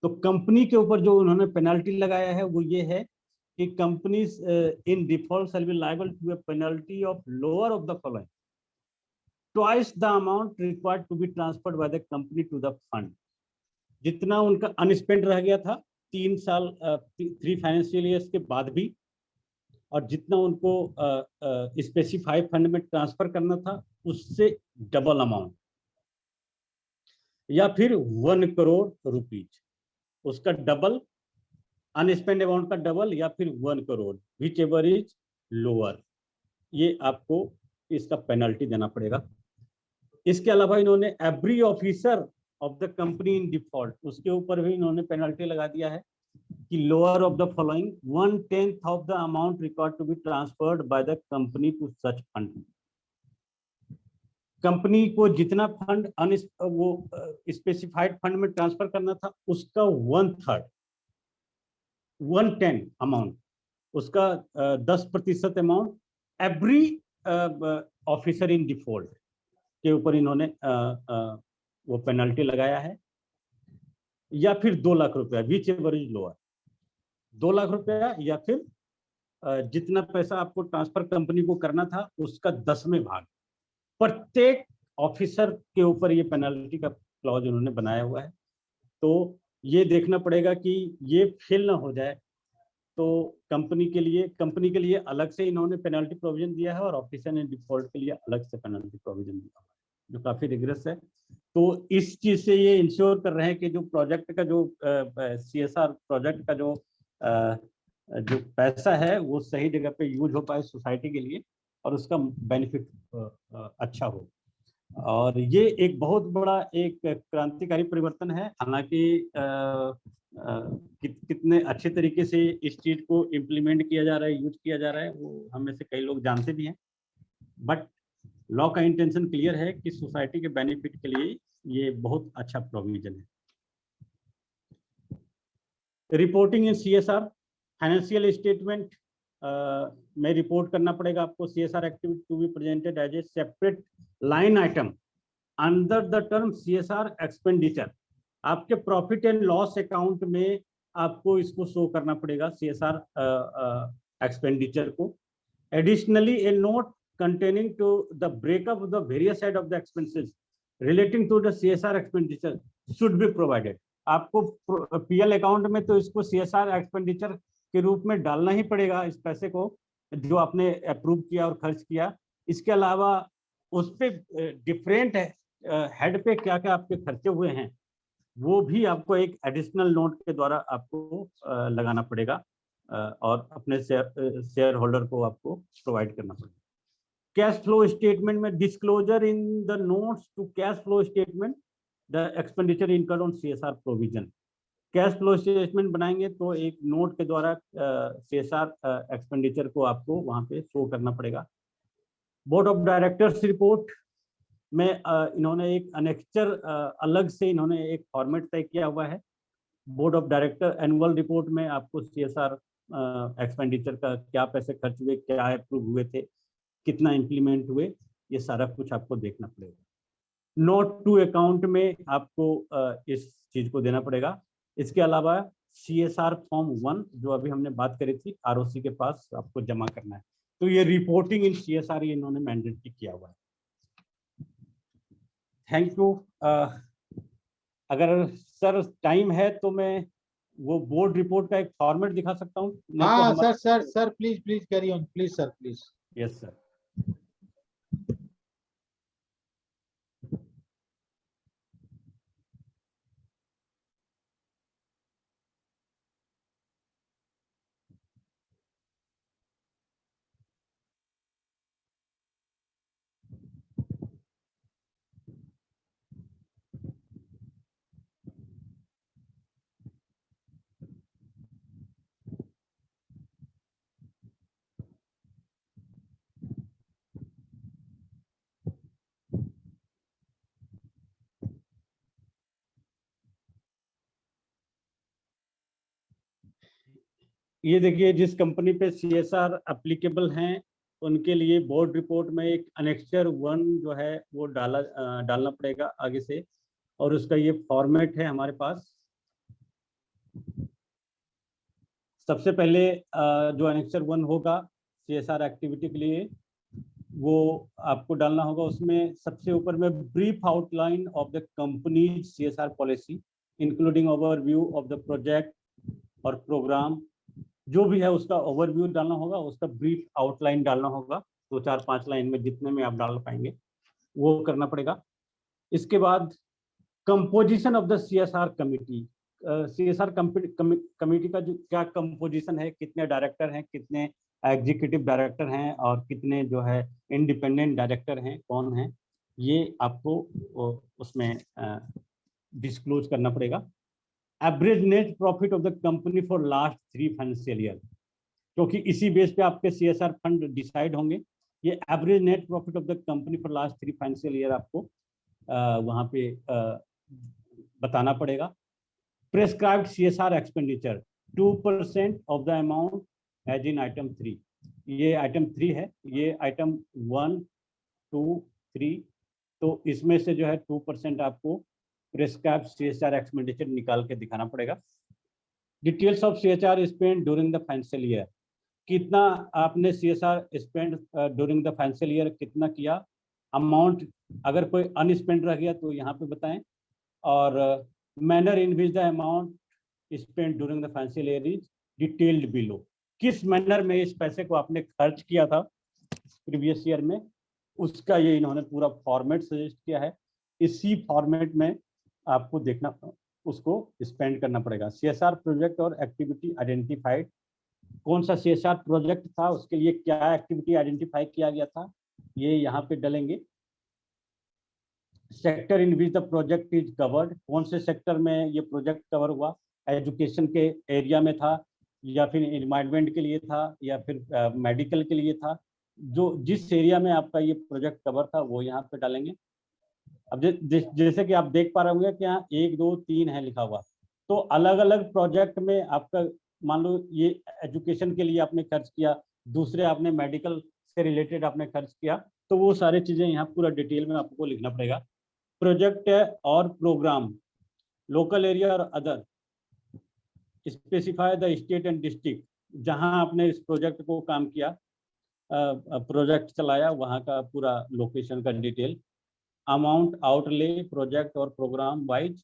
तो कंपनी के ऊपर जो उन्होंने पेनल्टी लगाया है वो ये है कि companies in default shall be liable to a penalty of lower of the following twice the amount required to be transferred by the company to the fund. जितना उनका अनस्पेंड रह गया था 3 साल 3 फाइनेंशियल ईयर्स के बाद भी, और जितना उनको स्पेसिफाइड फंड में ट्रांसफर करना था उससे डबल अमाउंट, या फिर 1 करोड़ रुपीज, उसका डबल, अनस्पेंड अमाउंट का डबल या फिर 1 crore, whichever is lower, ये आपको इसका पेनल्टी देना पड़ेगा। इसके अलावा इन्होंने every officer of the company in default, उसके ऊपर भी इन्होंने पेनल्टी लगा दिया है कि lower of the following 1/10 of the amount required to be transferred by the company to such fund. Company को जितना फंड वो स्पेसिफाइड फंड में ट्रांसफर करना था उसका 1/3 1/10 अमाउंट, उसका 10% amount every officer in default के ऊपर इन्होंने वो पेनल्टी लगाया है, या फिर 2 लाख रुपया, which ever is lower, 2 lakh रुपया या फिर जितना पैसा आपको ट्रांसफर कंपनी को करना था उसका 10वें भाग। प्रत्येक ऑफिसर के ऊपर ये पेनल्टी का क्लॉज उन्होंने बनाया हुआ है। तो ये देखना पड़ेगा कि ये फेल ना हो जाए, तो कंपनी के लिए अलग से इन्होंने पेनल्टी प्रोविजन दिया है और ऑफिसर इन डिफॉल्ट के लिए अलग से पेनल्टी प्रोविजन दिया है, जो काफी रिग्रेस है। तो इस चीज से ये इंश्योर कर रहे हैं कि जो प्रोजेक्ट का जो CSR प्रोजेक्ट का जो पैसा है वो सही जगह पे यूज हो पाए सोसाइटी के लिए और उसका बेनिफिट अच्छा हो। और ये एक बहुत बड़ा एक क्रांतिकारी परिवर्तन है। हालांकि कितने अच्छे तरीके से इस चीज को इम्प्लीमेंट किया जा रहा है, यूज किया जा रहा है, वो हम में से कई लोग जानते भी हैं, बट लॉ का इंटेंशन क्लियर है कि सोसाइटी के बेनिफिट के लिए ये बहुत अच्छा प्रोविजन है। Reporting in CSR, financial statement में रिपोर्ट करना पड़ेगा आपको। CSR activity to be presented as a separate line item under the term CSR expenditure. आपके प्रॉफिट एंड लॉस अकाउंट में आपको इसको शो करना पड़ेगा CSR एक्सपेंडिचर को। Additionally a note containing to the breakup of the various side of the expenses relating to the CSR expenditure should be provided। आपको PL account में तो इसको CSR एक्सपेंडिचर के रूप में डालना ही पड़ेगा, इस पैसे को जो आपने अप्रूव किया और खर्च किया। इसके अलावा उस पे डिफरेंट हेड पे क्या क्या आपके खर्चे हुए हैं वो भी आपको एक एडिशनल नोट के द्वारा आपको लगाना पड़ेगा और अपने शेयर होल्डर को आपको प्रोवाइड करना पड़ेगा। कैश फ्लो स्टेटमेंट में disclosure in the notes to cash flow statement the expenditure incurred on CSR provision. Cash flow statement बनाएंगे तो एक नोट के द्वारा CSR एक्सपेंडिचर को आपको वहां पे शो करना पड़ेगा। बोर्ड ऑफ डायरेक्टर्स रिपोर्ट में इन्होंने एक अनेक्चर अलग से इन्होंने एक फॉर्मेट तय किया हुआ है। Board of director annual report में आपको CSR एक्सपेंडिचर का क्या पैसे खर्च हुए, क्या अप्रूव हुए थे, कितना इंप्लीमेंट हुए, ये सारा कुछ आपको देखना पड़ेगा। नोट टू अकाउंट में आपको इस चीज को देना पड़ेगा। इसके अलावा CSR फॉर्म 1 जो अभी हमने बात करी थी ROC के पास आपको जमा करना है। तो ये रिपोर्टिंग इन CSR ये इन्होंने मैंडेटरी किया हुआ है। Thank you. अगर सर टाइम है तो मैं वो बोर्ड रिपोर्ट का एक फॉर्मेट दिखा सकता हूँ। हाँ sir please carry on please sir please. Yes sir. ये देखिए जिस कंपनी पे CSR एप्लीकेबल हैं उनके लिए बोर्ड रिपोर्ट में एक अनेक्चर 1 जो है वो डालना पड़ेगा आगे से, और उसका ये फॉर्मेट है हमारे पास। सबसे पहले जो अनेक्चर 1 होगा CSR एक्टिविटी के लिए वो आपको डालना होगा। उसमें सबसे ऊपर में brief outline of the companies CSR policy including overview of the project और प्रोग्राम, जो भी है उसका ओवरव्यू डालना होगा, उसका ब्रीफ आउटलाइन डालना होगा। 2-4-5 लाइन में जितने में आप डाल पाएंगे वो करना पड़ेगा। इसके बाद composition of the CSR committee. CSR committee का जो क्या कंपोजिशन है, कितने डायरेक्टर हैं, कितने एग्जीक्यूटिव डायरेक्टर हैं और कितने जो है इंडिपेंडेंट डायरेक्टर हैं, कौन हैं, ये आपको उसमें डिस्क्लोज करना पड़ेगा। Average net profit of the company for last 3 financial year, क्योंकि इसी बेस पे आपके CSR फंड डिसाइड होंगे। ये average net profit of the company for last 3 financial year आपको वहां पे बताना पड़ेगा। Prescribed CSR expenditure 2% of the amount as in item 3, ये आइटम 3 है, ये आइटम 1, 2, 3, तो इसमें से जो है 2% आपको प्रेस्क्राइब्ड CSR एक्सपेंडिचर निकाल के दिखाना पड़ेगा। Details of CSR spend during the financial year, कितना आपने CSR spend during the financial year कितना किया, अमाउंट अगर कोई अनस्पेंड रह गया तो यहाँ पे बताएं, और manner in which the amount spend during the financial year is detailed below, किस मैनर में इस पैसे को आपने खर्च किया था प्रीवियस ईयर में, उसका ये इन्होंने पूरा फॉर्मेट सजेस्ट किया है। इसी फॉर्मेट में आपको देखना, उसको स्पेंड करना पड़ेगा। CSR प्रोजेक्ट और एक्टिविटी आइडेंटिफाइड, कौन सा CSR प्रोजेक्ट था, उसके लिए क्या एक्टिविटी आइडेंटिफाई किया गया था, ये यहाँ पे डलेंगे। Sector in which the project is covered, कौन से सेक्टर में ये प्रोजेक्ट कवर हुआ, एजुकेशन के एरिया में था या फिर एनवायरमेंट के लिए था या फिर मेडिकल के लिए था, जो जिस एरिया में आपका ये प्रोजेक्ट कवर था वो यहाँ पे डालेंगे। अब जैसे कि आप देख पा रहे होंगे कि यहाँ 1, 2, 3 है लिखा हुआ, तो अलग अलग प्रोजेक्ट में आपका मान लो ये एजुकेशन के लिए आपने खर्च किया, दूसरे आपने मेडिकल से रिलेटेड आपने खर्च किया, तो वो सारी चीजें यहाँ पूरा डिटेल में आपको लिखना पड़ेगा। प्रोजेक्ट और प्रोग्राम, लोकल एरिया और other, specify the state and district, जहां आपने इस प्रोजेक्ट को काम किया, प्रोजेक्ट चलाया, वहां का पूरा लोकेशन का डिटेल। अमाउंट आउटले प्रोजेक्ट और प्रोग्राम वाइज,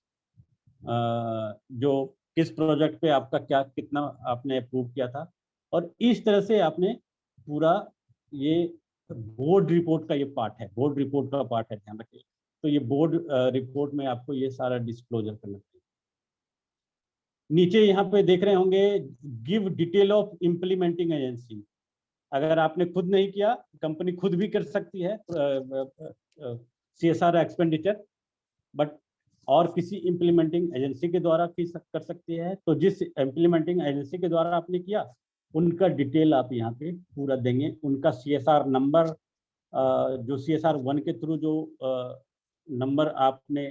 जो किस प्रोजेक्ट पे आपका क्या कितना आपने अप्रूव किया था, और इस तरह से आपने पूरा ये बोर्ड रिपोर्ट का ये पार्ट है, बोर्ड रिपोर्ट का पार्ट है, ध्यान रखिए। तो ये बोर्ड रिपोर्ट में आपको ये सारा डिस्क्लोजर करना चाहिए। नीचे यहाँ पे देख रहे होंगे give detail of implementing agency, अगर आपने खुद नहीं किया, कंपनी खुद भी कर सकती है CSR एक्सपेंडिचर, बट और किसी इम्प्लीमेंटिंग एजेंसी के द्वारा कर सकती है। तो जिस इम्प्लीमेंटिंग एजेंसी के द्वारा आपने किया, उनका डिटेल आप यहाँ पे पूरा देंगे, उनका CSR नंबर, जो CSR 1 के थ्रू जो नंबर आपने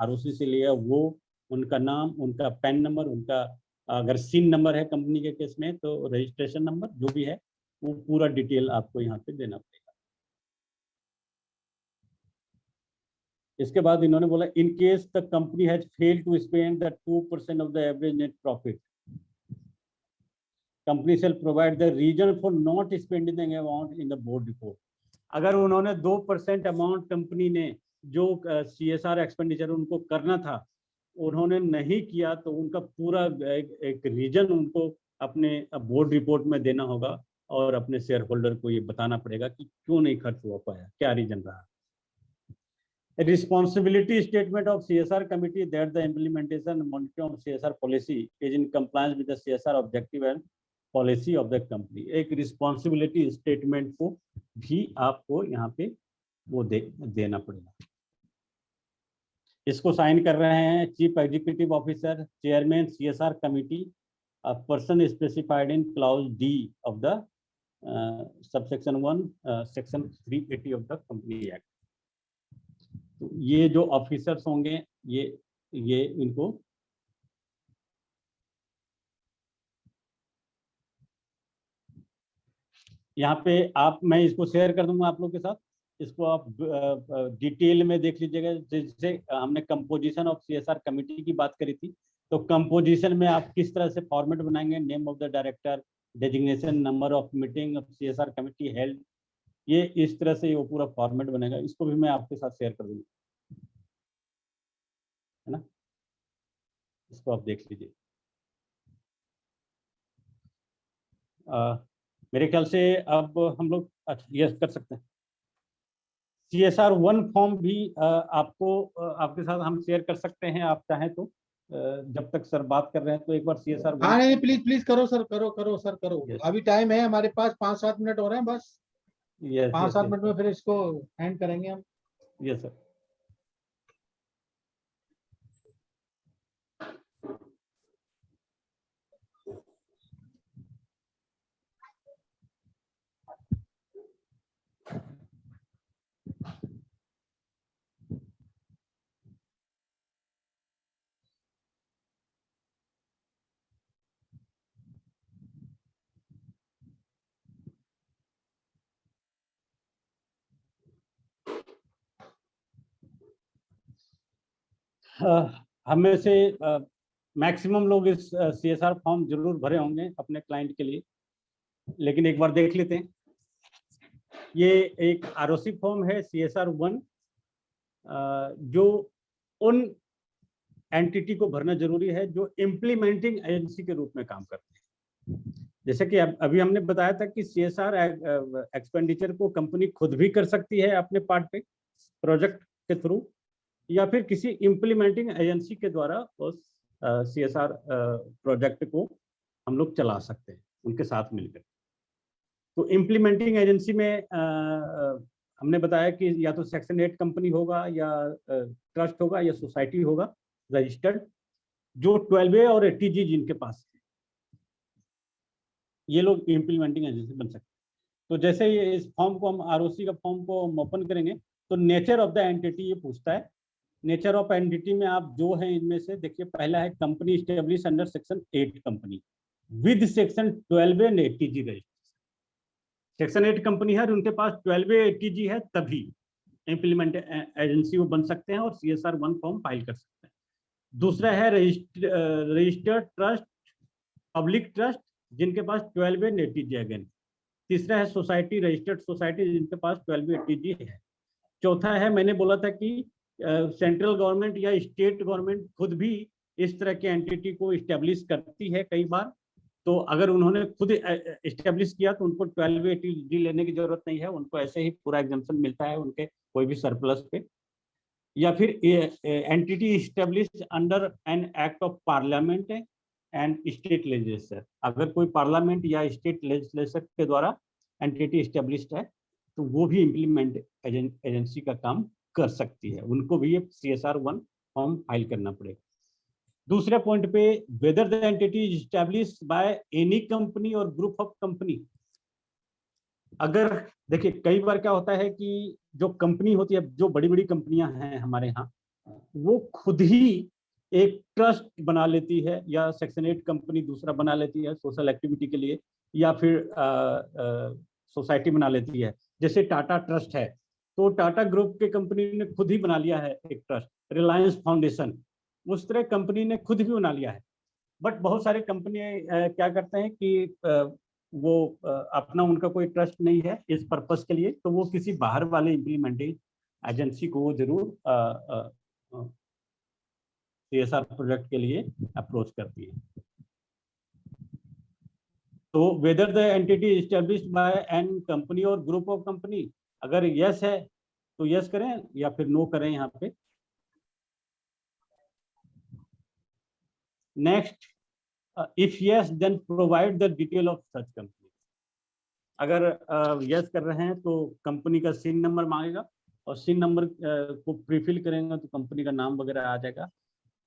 ROC से लिया वो, उनका नाम, उनका पैन नंबर, उनका अगर सिन नंबर है कंपनी के केस में तो रजिस्ट्रेशन नंबर, जो भी है वो पूरा डिटेल आपको यहाँ पे देना पड़ेगा। इसके बाद इन्होंने बोला in case the company has failed to spend the 2% of the average net profit, company shall provide the reason for not spending the amount in the board report. अगर उन्होंने 2% अमाउंट कंपनी ने जो CSR एक्सपेंडिचर उनको करना था उन्होंने नहीं किया, तो उनका पूरा एक रीजन उनको अपने बोर्ड रिपोर्ट में देना होगा और अपने शेयर होल्डर को ये बताना पड़ेगा कि क्यों नहीं खर्च हो पाया, क्या रीजन रहा। Responsibility statement of CSR committee that the implementation and monitoring of CSR policy is in compliance with the CSR objective and policy of the company। एक responsibility statement को भी आपको यहाँ पे वो देना पड़ेगा। इसको साइन कर रहे हैं chief executive officer, chairman CSR committee, a person specified in clause D of the subsection 1 section 380 of the Company Act। ये जो ऑफिसर्स होंगे ये इनको यहाँ पे मैं इसको शेयर कर दूंगा आप लोग के साथ, इसको आप डिटेल में देख लीजिएगा। जैसे हमने कंपोजिशन ऑफ CSR कमेटी की बात करी थी, तो कंपोजिशन में आप किस तरह से फॉर्मेट बनाएंगे, name of the director, designation, number of meeting of CSR committee held, ये इस तरह से वो पूरा फॉर्मेट बनेगा। इसको भी मैं आपके साथ शेयर कर दूंगा, है ना, इसको आप देख लीजिए। मेरे ख्याल से अब हम लोग ये कर सकते हैं। CSR 1 फॉर्म भी आपको आपके साथ हम शेयर कर सकते हैं, आप चाहें तो। जब तक सर बात कर रहे हैं तो एक बार CSR 1, हाँ नहीं, प्लीज प्लीज करो सर, करो सर करो। Yes. अभी टाइम है हमारे पास, 5-7 मिनट हो रहे हैं बस। 5-7 मिनट में फिर इसको एंड करेंगे हम। Yes sir. हम में से मैक्सिमम लोग इस CSR फॉर्म जरूर भरे होंगे अपने क्लाइंट के लिए, लेकिन एक बार देख लेते हैं। ये एक ROC फॉर्म है CSR 1, जो उन एंटिटी को भरना जरूरी है जो इम्प्लीमेंटिंग एजेंसी के रूप में काम करते हैं। जैसे कि अभी हमने बताया था कि CSR एक्सपेंडिचर को कंपनी खुद भी कर सकती है अपने पार्ट पे प्रोजेक्ट के थ्रू, या फिर किसी इम्प्लीमेंटिंग एजेंसी के द्वारा उस CSR प्रोजेक्ट को हम लोग चला सकते हैं उनके साथ मिलकर। तो इम्प्लीमेंटिंग एजेंसी में हमने बताया कि या तो सेक्शन 8 कंपनी होगा, या ट्रस्ट होगा, या सोसाइटी होगा रजिस्टर्ड, जो 12A और 80G जिनके पास है, ये लोग इम्प्लीमेंटिंग एजेंसी बन सकते हैं। तो जैसे ये इस फॉर्म को हम ROC का फॉर्म को हम ओपन करेंगे तो नेचर ऑफ द एंटिटी ये पूछता है। नेचर ऑफ एंटिटी में आप जो है इनमें से देखिए, पहला है company establish under section 8 company with section 12A and 80G registration. Section 8 company है और उनके पास 12A 80G है, तभी इम्प्लीमेंट एजेंसी वो बन सकते हैं और CSR 1 फॉर्म फाइल कर सकते हैं। दूसरा है रजिस्टर्ड ट्रस्ट, पब्लिक ट्रस्ट जिनके पास 12A एंड 80G है अगेन। तीसरा है सोसाइटी, रजिस्टर्ड सोसाइटी जिनके पास 12A 80G है। चौथा है, मैंने बोला था कि सेंट्रल गवर्नमेंट या स्टेट गवर्नमेंट खुद भी इस तरह के एंटिटी को इस्टेब्लिश करती है कई बार। तो अगर उन्होंने खुद इस्टेब्लिश किया तो उनको 12A 80G लेने की जरूरत नहीं है, उनको ऐसे ही पूरा एग्जम्पशन मिलता है उनके कोई भी सरप्लस पे। या फिर entity established under an act of parliament and state legislature, अगर कोई पार्लियामेंट या स्टेट लेजिस्लेचर के द्वारा एंटिटी इस्टेब्लिश्ड है तो वो भी इम्प्लीमेंट एजेंसी का काम कर सकती है, उनको भी ये CSR 1 फॉर्म फाइल करना पड़ेगा। दूसरे पॉइंट पे, weather the entity is established by any company और ग्रुप ऑफ कंपनी। अगर देखिए कई बार क्या होता है कि जो कंपनी होती है, जो बड़ी बड़ी कंपनियां हैं हमारे यहाँ, वो खुद ही एक ट्रस्ट बना लेती है, या सेक्शन 8 कंपनी दूसरा बना लेती है सोशल एक्टिविटी के लिए, या फिर सोसाइटी बना लेती है। जैसे टाटा ट्रस्ट है, तो टाटा ग्रुप के कंपनी ने खुद ही बना लिया है एक ट्रस्ट। रिलायंस फाउंडेशन, उस तरह कंपनी ने खुद भी बना लिया है। बट बहुत सारे कंपनी क्या करते हैं कि वो अपना उनका कोई ट्रस्ट नहीं है इस पर्पस के लिए, तो वो किसी बाहर वाले इम्प्लीमेंटिंग एजेंसी को वो जरूर CSR प्रोजेक्ट के लिए अप्रोच करती है। तो whether the entity established by an company और ग्रुप ऑफ कंपनी, अगर यस है तो यस करें या फिर नो करें यहाँ पे। Next, if yes then provide the detail of such company. अगर यस कर रहे हैं तो कंपनी का सिन नंबर मांगेगा, और सिन नंबर को प्रीफिल करेंगे तो कंपनी का नाम वगैरह आ जाएगा।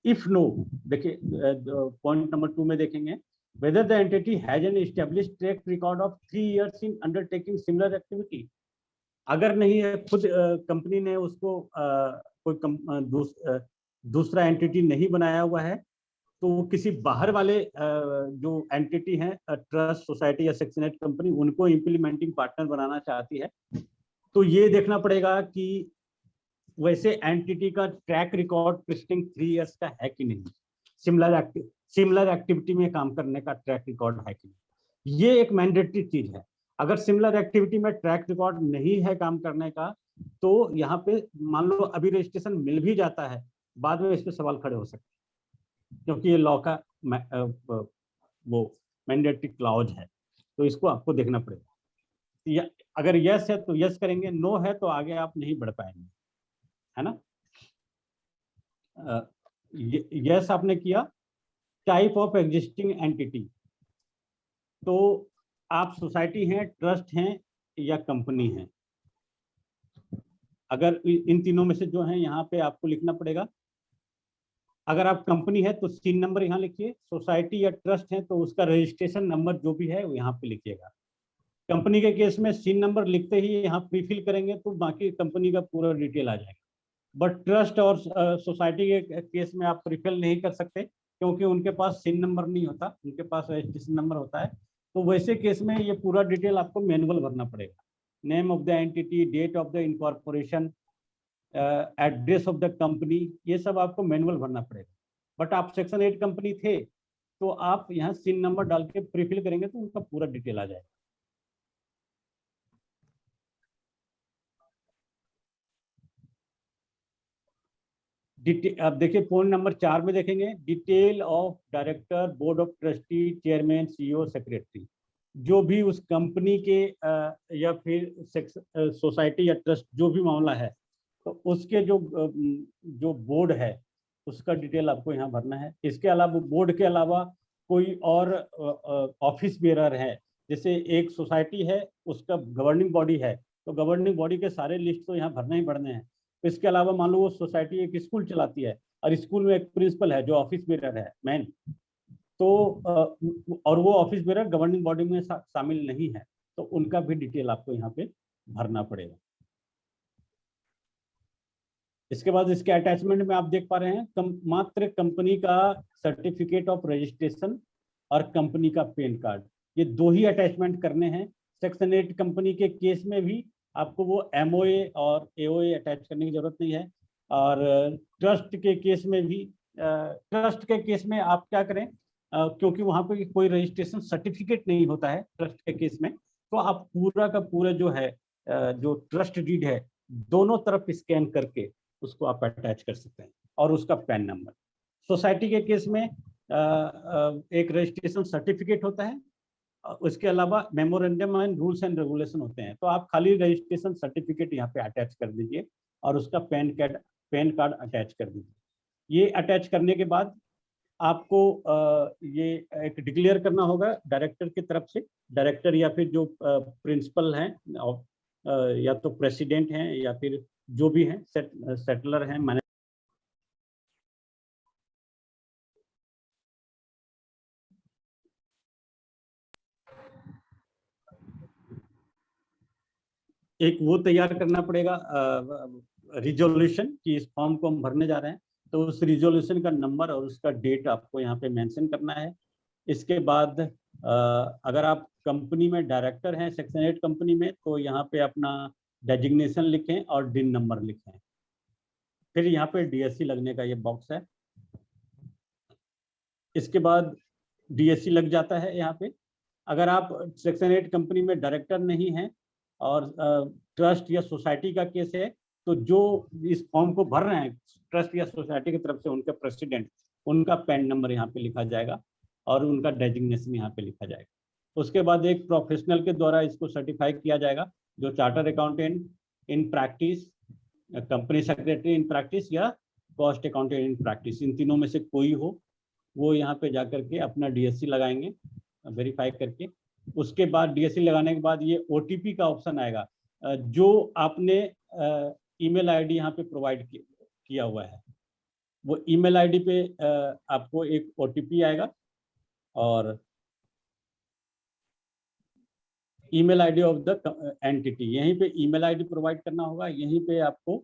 इफ नो, देखिए पॉइंट नंबर 2 में देखेंगे, whether the entity has an established track record of 3 years in undertaking similar activity। अगर नहीं है, खुद कंपनी ने उसको कोई दूसरा एंटिटी नहीं बनाया हुआ है, तो वो किसी बाहर वाले जो एंटिटी हैं, ट्रस्ट, सोसाइटी या सेक्शन 8 कंपनी, उनको इम्प्लीमेंटिंग पार्टनर बनाना चाहती है, तो ये देखना पड़ेगा कि वैसे एंटिटी का ट्रैक रिकॉर्ड पिछले 3 इयर्स का है कि नहीं, सिमिलर एक्टिविटी में काम करने का ट्रैक रिकॉर्ड है कि नहीं। ये एक मैंडेटरी चीज है। अगर सिमिलर एक्टिविटी में ट्रैक रिकॉर्ड नहीं है काम करने का, तो यहाँ पे मान लो अभी रजिस्ट्रेशन मिल भी जाता है, बाद में इस पे सवाल खड़े हो सकते हैं, क्योंकि ये लॉ का वो मैंडेटरी क्लॉज है, तो इसको आपको देखना पड़ेगा। अगर यस है तो यस करेंगे, नो है तो आगे आप नहीं बढ़ पाएंगे, है ना। यस आपने किया। टाइप ऑफ एग्जिस्टिंग एंटिटी, तो आप सोसाइटी हैं, ट्रस्ट हैं या कंपनी हैं। अगर इन तीनों में से जो है यहाँ पे आपको लिखना पड़ेगा। अगर आप कंपनी है तो सीन नंबर यहाँ लिखिए, सोसाइटी या ट्रस्ट है तो उसका रजिस्ट्रेशन नंबर जो भी है वो यहाँ पे लिखिएगा। कंपनी के केस में सीन नंबर लिखते ही यहाँ प्रीफिल करेंगे तो बाकी कंपनी का पूरा डिटेल आ जाएगा। बट ट्रस्ट और सोसाइटी के केस में आप प्रीफिल नहीं कर सकते, क्योंकि उनके पास सिन नंबर नहीं होता, उनके पास रजिस्ट्रेशन नंबर होता है। तो वैसे केस में ये पूरा डिटेल आपको मैनुअल भरना पड़ेगा। Name of the entity, date of the incorporation, address of the company, ये सब आपको मैनुअल भरना पड़ेगा। बट आप सेक्शन 8 कंपनी थे तो आप यहाँ सिन नंबर डाल के प्रीफिल करेंगे तो उनका पूरा डिटेल आ जाएगा। अब देखिए पॉइंट नंबर 4 में देखेंगे, detail of director, board of trustee, chairman, CEO, secretary. जो भी उस कंपनी के या फिर सोसाइटी या ट्रस्ट जो भी मामला है, तो उसके जो बोर्ड है उसका डिटेल आपको यहाँ भरना है। इसके अलावा बोर्ड के अलावा कोई और ऑफिस बेरर है, जैसे एक सोसाइटी है उसका गवर्निंग बॉडी है, तो गवर्निंग बॉडी के सारे लिस्ट तो यहाँ भरने ही भरने हैं। इसके अलावा मान लो वो सोसाइटी एक स्कूल चलाती है और स्कूल में एक प्रिंसिपल है जो ऑफिस बेरर है मैन, तो और वो ऑफिस बेरर गवर्निंग बॉडी में शामिल नहीं है, तो उनका भी डिटेल आपको यहाँ पे भरना पड़ेगा। इसके बाद इसके अटैचमेंट में आप देख पा रहे हैं मात्र कंपनी का सर्टिफिकेट ऑफ रजिस्ट्रेशन और कंपनी का पैन कार्ड, ये 2 ही अटैचमेंट करने हैं। सेक्शन 8 कंपनी के केस में भी आपको वो एमओए और एओए अटैच करने की जरूरत नहीं है। और ट्रस्ट के केस में भी, ट्रस्ट के केस में आप क्या करें, क्योंकि वहां पे कोई रजिस्ट्रेशन सर्टिफिकेट नहीं होता है ट्रस्ट के केस में, तो आप पूरा का पूरा जो है जो ट्रस्ट डीड है दोनों तरफ स्कैन करके उसको आप अटैच कर सकते हैं और उसका पैन नंबर। सोसाइटी के केस में एक रजिस्ट्रेशन सर्टिफिकेट होता है, उसके अलावा memorandum and rules and regulation होते हैं, तो आप खाली रजिस्ट्रेशन सर्टिफिकेट यहाँ पे अटैच कर दीजिए और उसका पैन कार्ड अटैच कर दीजिए। ये अटैच करने के बाद आपको ये एक डिक्लेयर करना होगा डायरेक्टर की तरफ से, डायरेक्टर या फिर जो प्रिंसिपल हैं या तो प्रेसिडेंट हैं या फिर जो भी हैं सेटलर हैं, मैनेजर। एक वो तैयार करना पड़ेगा रिजोल्यूशन कि इस फॉर्म को हम भरने जा रहे हैं, तो उस रिजोल्यूशन का नंबर और उसका डेट आपको यहाँ पे मेंशन करना है। इसके बाद अगर आप कंपनी में डायरेक्टर हैं सेक्शन 8 कंपनी में, तो यहाँ पे अपना डेजिग्नेशन लिखें और डिन नंबर लिखें। फिर यहाँ पे डीएससी लगने का ये बॉक्स है। इसके बाद डीएससी लग जाता है यहाँ पे। अगर आप सेक्शन 8 कंपनी में डायरेक्टर नहीं हैं और ट्रस्ट या सोसाइटी का केस है, तो जो इस फॉर्म को भर रहे हैं ट्रस्ट या सोसाइटी की तरफ से उनके प्रेसिडेंट, उनका पैन नंबर यहाँ पे लिखा जाएगा और उनका डेजिग्नेशन यहाँ पे लिखा जाएगा। उसके बाद एक प्रोफेशनल के द्वारा इसको सर्टिफाई किया जाएगा, जो charter accountant in practice, company secretary in practice या कॉस्ट अकाउंटेंट इन प्रैक्टिस, इन तीनों में से कोई हो, वो यहाँ पे जाकर के अपना डीएससी लगाएंगे वेरीफाई करके। उसके बाद डीएससी लगाने के बाद ये ओटीपी का ऑप्शन आएगा, जो आपने ईमेल आईडी यहाँ पे प्रोवाइड किया हुआ है, वो ईमेल आईडी पे आपको एक ओटीपी आएगा और email ID of the entity, यहीं पे ईमेल आईडी प्रोवाइड करना होगा। यहीं पे आपको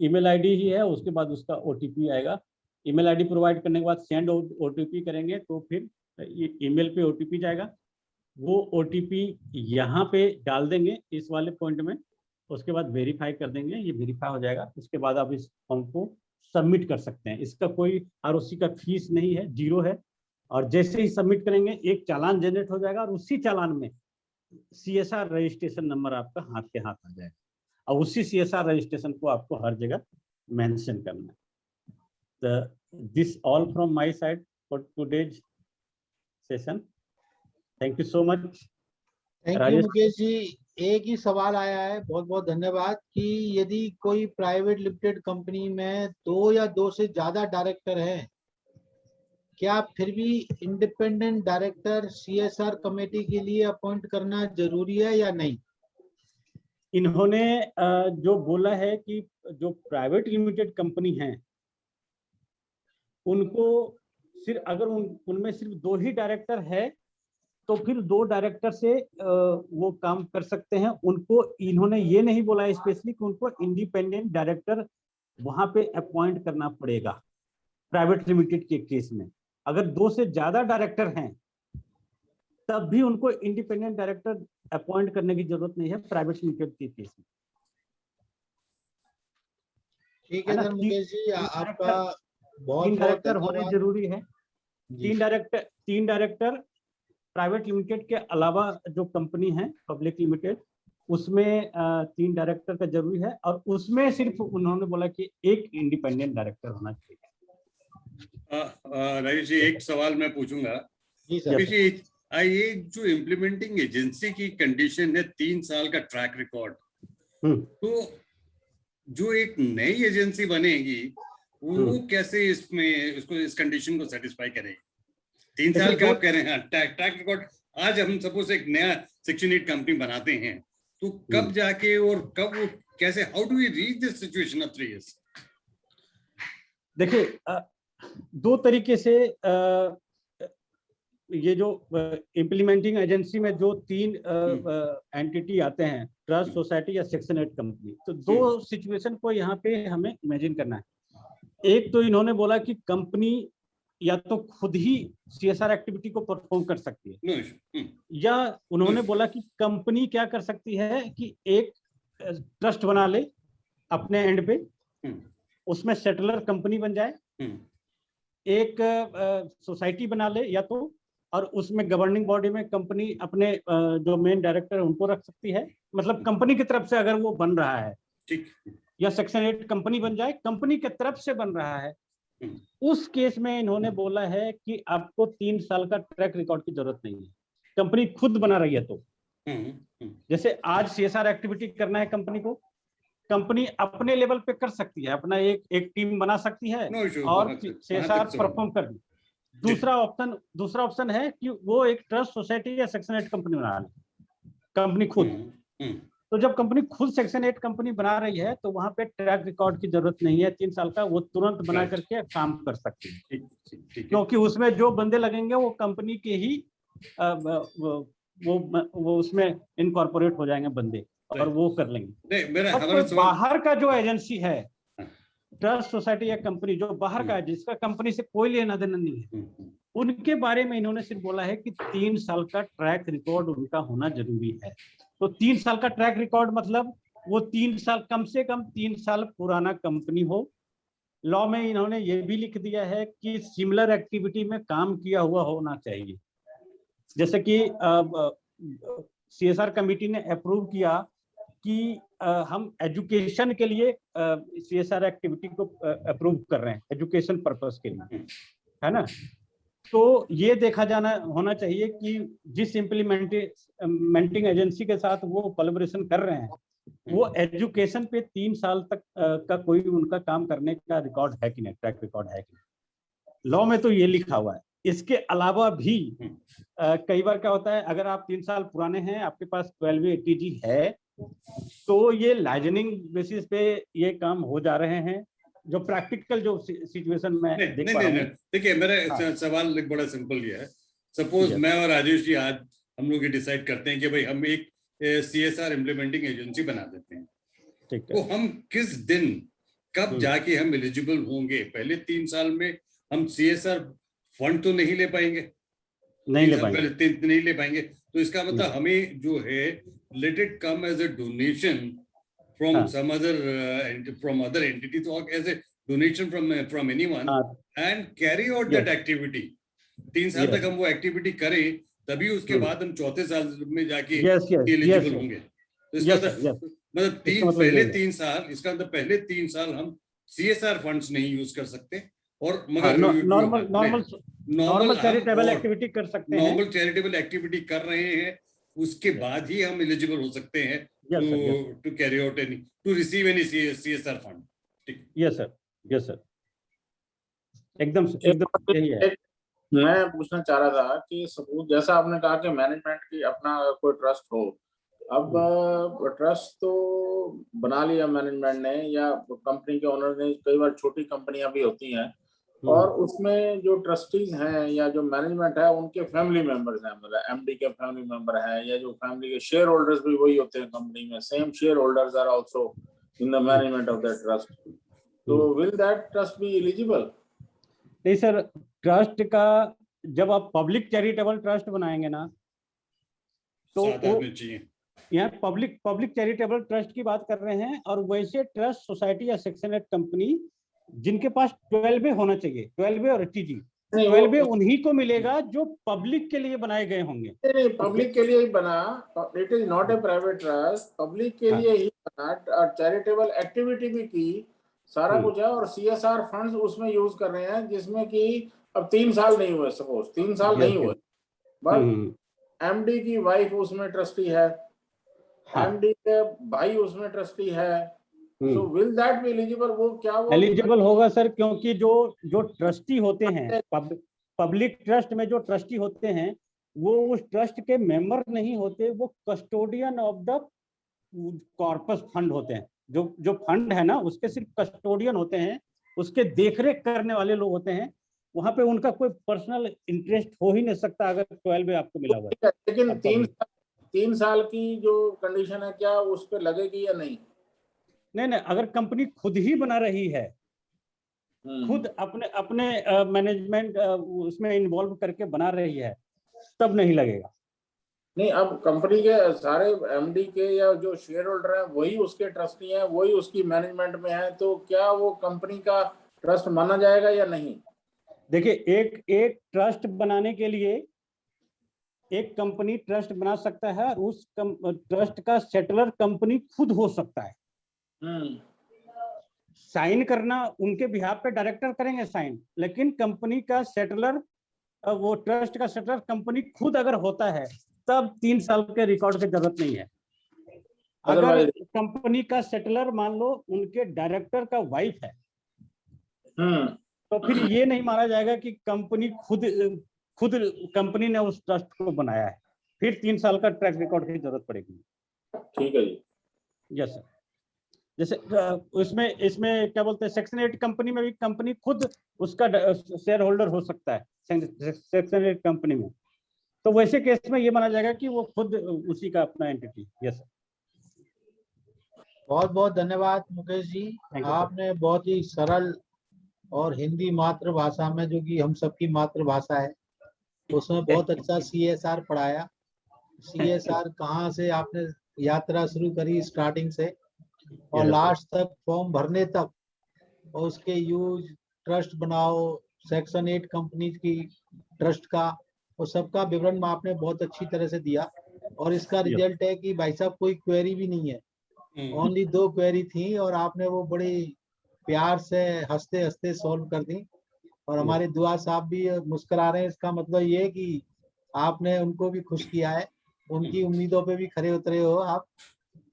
ईमेल आईडी ही है, उसके बाद उसका ओटीपी आएगा। ईमेल आईडी प्रोवाइड करने के बाद सेंड ओटीपी करेंगे तो फिर ईमेल पे ओटीपी जाएगा, वो ओटीपी यहाँ पे डाल देंगे इस वाले पॉइंट में। उसके बाद वेरीफाई कर देंगे, ये वेरीफाई हो जाएगा। उसके बाद आप इस फॉर्म को सबमिट कर सकते हैं। इसका कोई आरओसी का फीस नहीं है, 0 है। और जैसे ही सबमिट करेंगे एक चालान जनरेट हो जाएगा और उसी चालान में सीएसआर रजिस्ट्रेशन नंबर आपका हाथ के हाथ आ जाएगा और उसी सीएसआर रजिस्ट्रेशन को आपको हर जगह मेंशन करना है। This all from my side for today's session. Thank you so much. Thank you Mukesh ji. एक ही सवाल आया है, बहुत बहुत धन्यवाद, कि यदि कोई प्राइवेट लिमिटेड कंपनी में 2 या 2 से ज्यादा डायरेक्टर हैं, क्या फिर भी इंडिपेंडेंट डायरेक्टर सीएसआर कमेटी के लिए अपॉइंट करना जरूरी है या नहीं? इन्होंने जो बोला है कि जो प्राइवेट लिमिटेड कंपनी है उनको सिर्फ अगर उनमें सिर्फ 2 ही डायरेक्टर है तो फिर 2 डायरेक्टर से वो काम कर सकते हैं। उनको इन्होंने ये नहीं बोला स्पेशली कि उनको इंडिपेंडेंट डायरेक्टर वहां पे अपॉइंट करना पड़ेगा। प्राइवेट लिमिटेड के केस में अगर 2 से ज्यादा डायरेक्टर हैं तब भी उनको इंडिपेंडेंट डायरेक्टर अपॉइंट करने की जरूरत नहीं है प्राइवेट लिमिटेड के केस में। ठीक है है ना। सर मुकेश जी, आपका बहुत तीन बहुत डायरेक्टर होने धन्यवाद जरूरी है। जी। तीन डायरेक्टर प्राइवेट लिमिटेड के अलावा जो कंपनी है पब्लिक लिमिटेड, उसमें 3 डायरेक्टर का जरूरी है, और उसमें सिर्फ उन्होंने बोला कि एक इंडिपेंडेंट डायरेक्टर होना चाहिए। राजेश जी, एक सवाल मैं पूछूंगा। जी सर। मुकेश जी, ये जो इम्प्लीमेंटिंग एजेंसी की कंडीशन है 3 साल का ट्रैक रिकॉर्ड, तो जो एक नई एजेंसी बनेगी वो कैसे इसको इस कंडीशन को सेटिस्फाई करेगी? 3 साल का आप कह रहे हैं ट्रैक रिकॉर्ड। आज हम सपोज एक नया सेक्शन 8 कंपनी बनाते हैं, तो कब जाके और कब वो कैसे, how do we reach this situation of 3 years? देखिए, 2 तरीके से ये जो इम्प्लीमेंटिंग एजेंसी में जो 3 एंटिटी आते हैं, ट्रस्ट, सोसाइटी या सेक्शन 8 कंपनी, तो 2 सिचुएशन को यहाँ पे हमें इमेजिन करना है। एक तो इन्होंने बोला कि कंपनी या तो खुद ही CSR एक्टिविटी को परफॉर्म कर सकती है, या उन्होंने बोला कि कंपनी क्या कर सकती है कि एक ट्रस्ट बना ले अपने एंड पे, उसमें सेटलर कंपनी बन जाए, एक सोसाइटी बना ले या तो, और उसमें गवर्निंग बॉडी में कंपनी अपने जो मेन डायरेक्टर है उनको रख सकती है, मतलब कंपनी की तरफ से अगर वो बन रहा है, या सेक्शन 8 कंपनी बन जाए, कंपनी की तरफ से बन रहा है, उस केस में इन्होंने बोला है कि आपको 3 साल का ट्रैक रिकॉर्ड की जरूरत नहीं है, कंपनी खुद बना रही है तो। जैसे आज CSR एक्टिविटी करना है कंपनी को, कंपनी अपने लेवल पे कर सकती है, अपना एक टीम बना सकती है और CSR परफॉर्म कर दी। दूसरा ऑप्शन है कि वो एक ट्रस्ट, सोसाइटी या सेक्शन 8 कंपनी बना ले, कंपनी खुद। तो जब कंपनी खुद सेक्शन 8 कंपनी बना रही है तो वहां पे ट्रैक रिकॉर्ड की जरूरत नहीं है 3 साल का, वो तुरंत बना करके काम कर सकती है, क्योंकि उसमें जो बंदे लगेंगे वो कंपनी के ही वो उसमें इनकॉर्पोरेट हो जाएंगे बंदे, और वो कर लेंगे। अब कोई बाहर का जो एजेंसी है, ट्रस्ट, सोसाइटी या कंपनी जो बाहर का है, जिसका कंपनी से कोई लेना देना नहीं है, उनके बारे में इन्होंने सिर्फ बोला है कि 3 साल का ट्रैक रिकॉर्ड उनका होना जरूरी है। तो 3 साल का ट्रैक रिकॉर्ड मतलब वो 3 साल, कम से कम 3 साल पुराना कंपनी हो। लॉ में इन्होंने ये भी लिख दिया है कि सिमिलर एक्टिविटी में काम किया हुआ होना चाहिए। जैसे कि CSR कमेटी ने अप्रूव किया कि हम एजुकेशन के लिए CSR एक्टिविटी को अप्रूव कर रहे हैं, एजुकेशन पर्पस के लिए, है ना। तो ये देखा जाना होना चाहिए कि जिस इम्प्लीमेंटिंग एजेंसी के साथ वो कोलैबोरेशन कर रहे हैं, वो एजुकेशन पे 3 साल तक का कोई उनका काम करने का रिकॉर्ड है कि नहीं, ट्रैक रिकॉर्ड है कि नहीं। लॉ में तो ये लिखा हुआ है। इसके अलावा भी कई बार क्या होता है, अगर आप 3 साल पुराने हैं, आपके पास 12 ATG है, तो ये लाइजनिंग बेसिस पे ये काम हो जा रहे हैं, जो प्रैक्टिकल जो सिचुएशन में देख पा रहा हूं। देखिए, मेरा सवाल एक बड़ा सिंपल ये है। सपोज मैं और राजेश जी आज हम लोग ये डिसाइड करते हैं कि भाई हम एक CSR इम्प्लीमेंटिंग एजेंसी बना देते हैं, तो हम किस दिन कब जाके हम एलिजिबल होंगे? पहले 3 साल में हम CSR फंड तो नहीं ले पाएंगे, नहीं ले पाएंगे। तो इसका मतलब हमें जो है, let it come as a donation from some other from other entities, or as a donation from anyone, and carry out that activity. 3 साल तक हम वो एक्टिविटी करें, तभी उसके बाद हम 4थे साल में जाके एलिजिबल होंगे। तो इसका मतलब पहले 3 साल, इसका मतलब पहले 3 साल हम CSR फंड्स नहीं यूज कर सकते, और मगर नॉर्मल चैरिटेबल एक्टिविटी कर सकते हैं, नॉर्मल चैरिटेबल एक्टिविटी कर रहे हैं, उसके बाद ही हम एलिजिबल हो सकते हैं to carry out any, to receive any CSR fund. Yes sir. एकदम यही है। मैं पूछना चाह रहा था कि सपोज जैसा आपने कहा कि मैनेजमेंट की अपना कोई ट्रस्ट हो, अब ट्रस्ट तो बना लिया मैनेजमेंट ने या कंपनी के ओनर ने, कई बार छोटी कंपनियां भी होती हैं, और उसमें जो ट्रस्टीज हैं या जो मैनेजमेंट है उनके फैमिली मेंबर्स हैं, मतलब MD के फैमिली मेंबर हैं, या जो फैमिली के शेयर होल्डर्स भी वही होते हैं कंपनी में, same shareholders are also in the management of that trust, तो will that trust be eligible? नहीं सर, ट्रस्ट का जब आप पब्लिक चैरिटेबल ट्रस्ट बनाएंगे ना, तो यहाँ पब्लिक चैरिटेबल ट्रस्ट की बात कर रहे हैं, और वैसे ट्रस्ट, सोसाइटी या सेक्शन 8 कंपनी जिनके पास 12A होना चाहिए, 12A और TG, 12A उन्हीं को मिलेगा जो पब्लिक के लिए बनाए गए होंगे। नहीं, पब्लिक के लिए ही बना, it is not a private trust, public के लिए ही बना, और चैरिटेबल एक्टिविटी भी की, सारा कुछ है, और CSR फंड्स उसमें यूज कर रहे हैं, जिसमें कि अब 3 साल नहीं हुए, सपोज 3 साल नहीं हुए, बट MD की वाइफ उसमें ट्रस्टी है, MD के भाई उसमें ट्रस्टी है, so will that be eligible? वो क्या वो एलिजिबल होगा सर, क्योंकि जो ट्रस्टी होते हैं पब्लिक ट्रस्ट में, जो ट्रस्टी होते हैं वो उस ट्रस्ट के मेंबर नहीं होते, वो custodian of the corpus fund होते हैं। जो फंड है ना, उसके सिर्फ कस्टोडियन होते हैं, उसके देखरेख करने वाले लोग होते हैं। वहां पे उनका कोई पर्सनल इंटरेस्ट हो ही नहीं सकता अगर 12A आपको मिला हुआ है। लेकिन 3 साल की जो कंडीशन है, क्या उस पर लगेगी या नहीं? नहीं, अगर कंपनी खुद ही बना रही है, खुद अपने मैनेजमेंट उसमें इन्वॉल्व करके बना रही है, तब नहीं लगेगा। नहीं, अब कंपनी के सारे MD के या जो शेयर होल्डर हैं वही उसके ट्रस्टी हैं, वही उसकी मैनेजमेंट में है, तो क्या वो कंपनी का ट्रस्ट माना जाएगा या नहीं? देखिए, एक ट्रस्ट बनाने के लिए एक कंपनी ट्रस्ट बना सकता है, और उस ट्रस्ट का सेटलर कंपनी खुद हो सकता है। साइन करना उनके बिहाफ पे डायरेक्टर करेंगे साइन, लेकिन कंपनी का सेटलर, वो ट्रस्ट का सेटलर कंपनी खुद अगर होता है, तब 3 साल के रिकॉर्ड की जरूरत नहीं है। अगर कंपनी का सेटलर मान लो उनके डायरेक्टर का वाइफ है, तो फिर ये नहीं माना जाएगा कि कंपनी खुद कंपनी ने उस ट्रस्ट को बनाया है, फिर 3 साल का ट्रैक रिकॉर्ड की जरूरत पड़ेगी। ठीक है जी। Yes sir. जैसे इसमें क्या बोलते हैं, सेक्शन 8 कंपनी में भी कंपनी खुद उसका शेयर होल्डर हो सकता है, सेक्शन 8 कंपनी में। तो वैसे केस में ये माना जाएगा कि वो खुद उसी का अपना एंटिटी। Yes sir. बहुत बहुत धन्यवाद मुकेश जी, आपने बहुत ही सरल और हिंदी मातृभाषा में, जो कि हम सबकी मातृभाषा है, उसमें बहुत अच्छा CSR पढ़ाया। CSR कहाँ से आपने यात्रा शुरू करी स्टार्टिंग से और लास्ट तक, फॉर्म भरने तक, और उसके यूज, ट्रस्ट बनाओ, सेक्शन 8 कंपनी की ट्रस्ट का, और सबका विवरण आपने बहुत अच्छी तरह से दिया। और इसका रिजल्ट है कि भाई साहब कोई क्वेरी भी नहीं है, ओनली 2 क्वेरी थी, और आपने वो बड़े प्यार से हंसते हंसते सॉल्व कर दी। और हमारे दुआ साहब भी मुस्कुरा रहे हैं, इसका मतलब ये है कि आपने उनको भी खुश किया है, उनकी उम्मीदों पे भी खरे उतरे हो आप।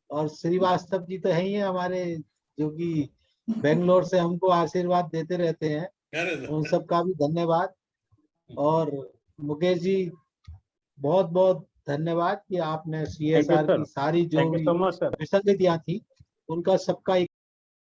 और श्रीवास्तव जी तो है ही है हमारे, जो कि बेंगलोर से हमको आशीर्वाद देते रहते हैं, उन सब का भी धन्यवाद। और मुकेश जी, बहुत बहुत धन्यवाद कि आपने CSR की सारी जो भी विसंगतियां थी, उनका सबका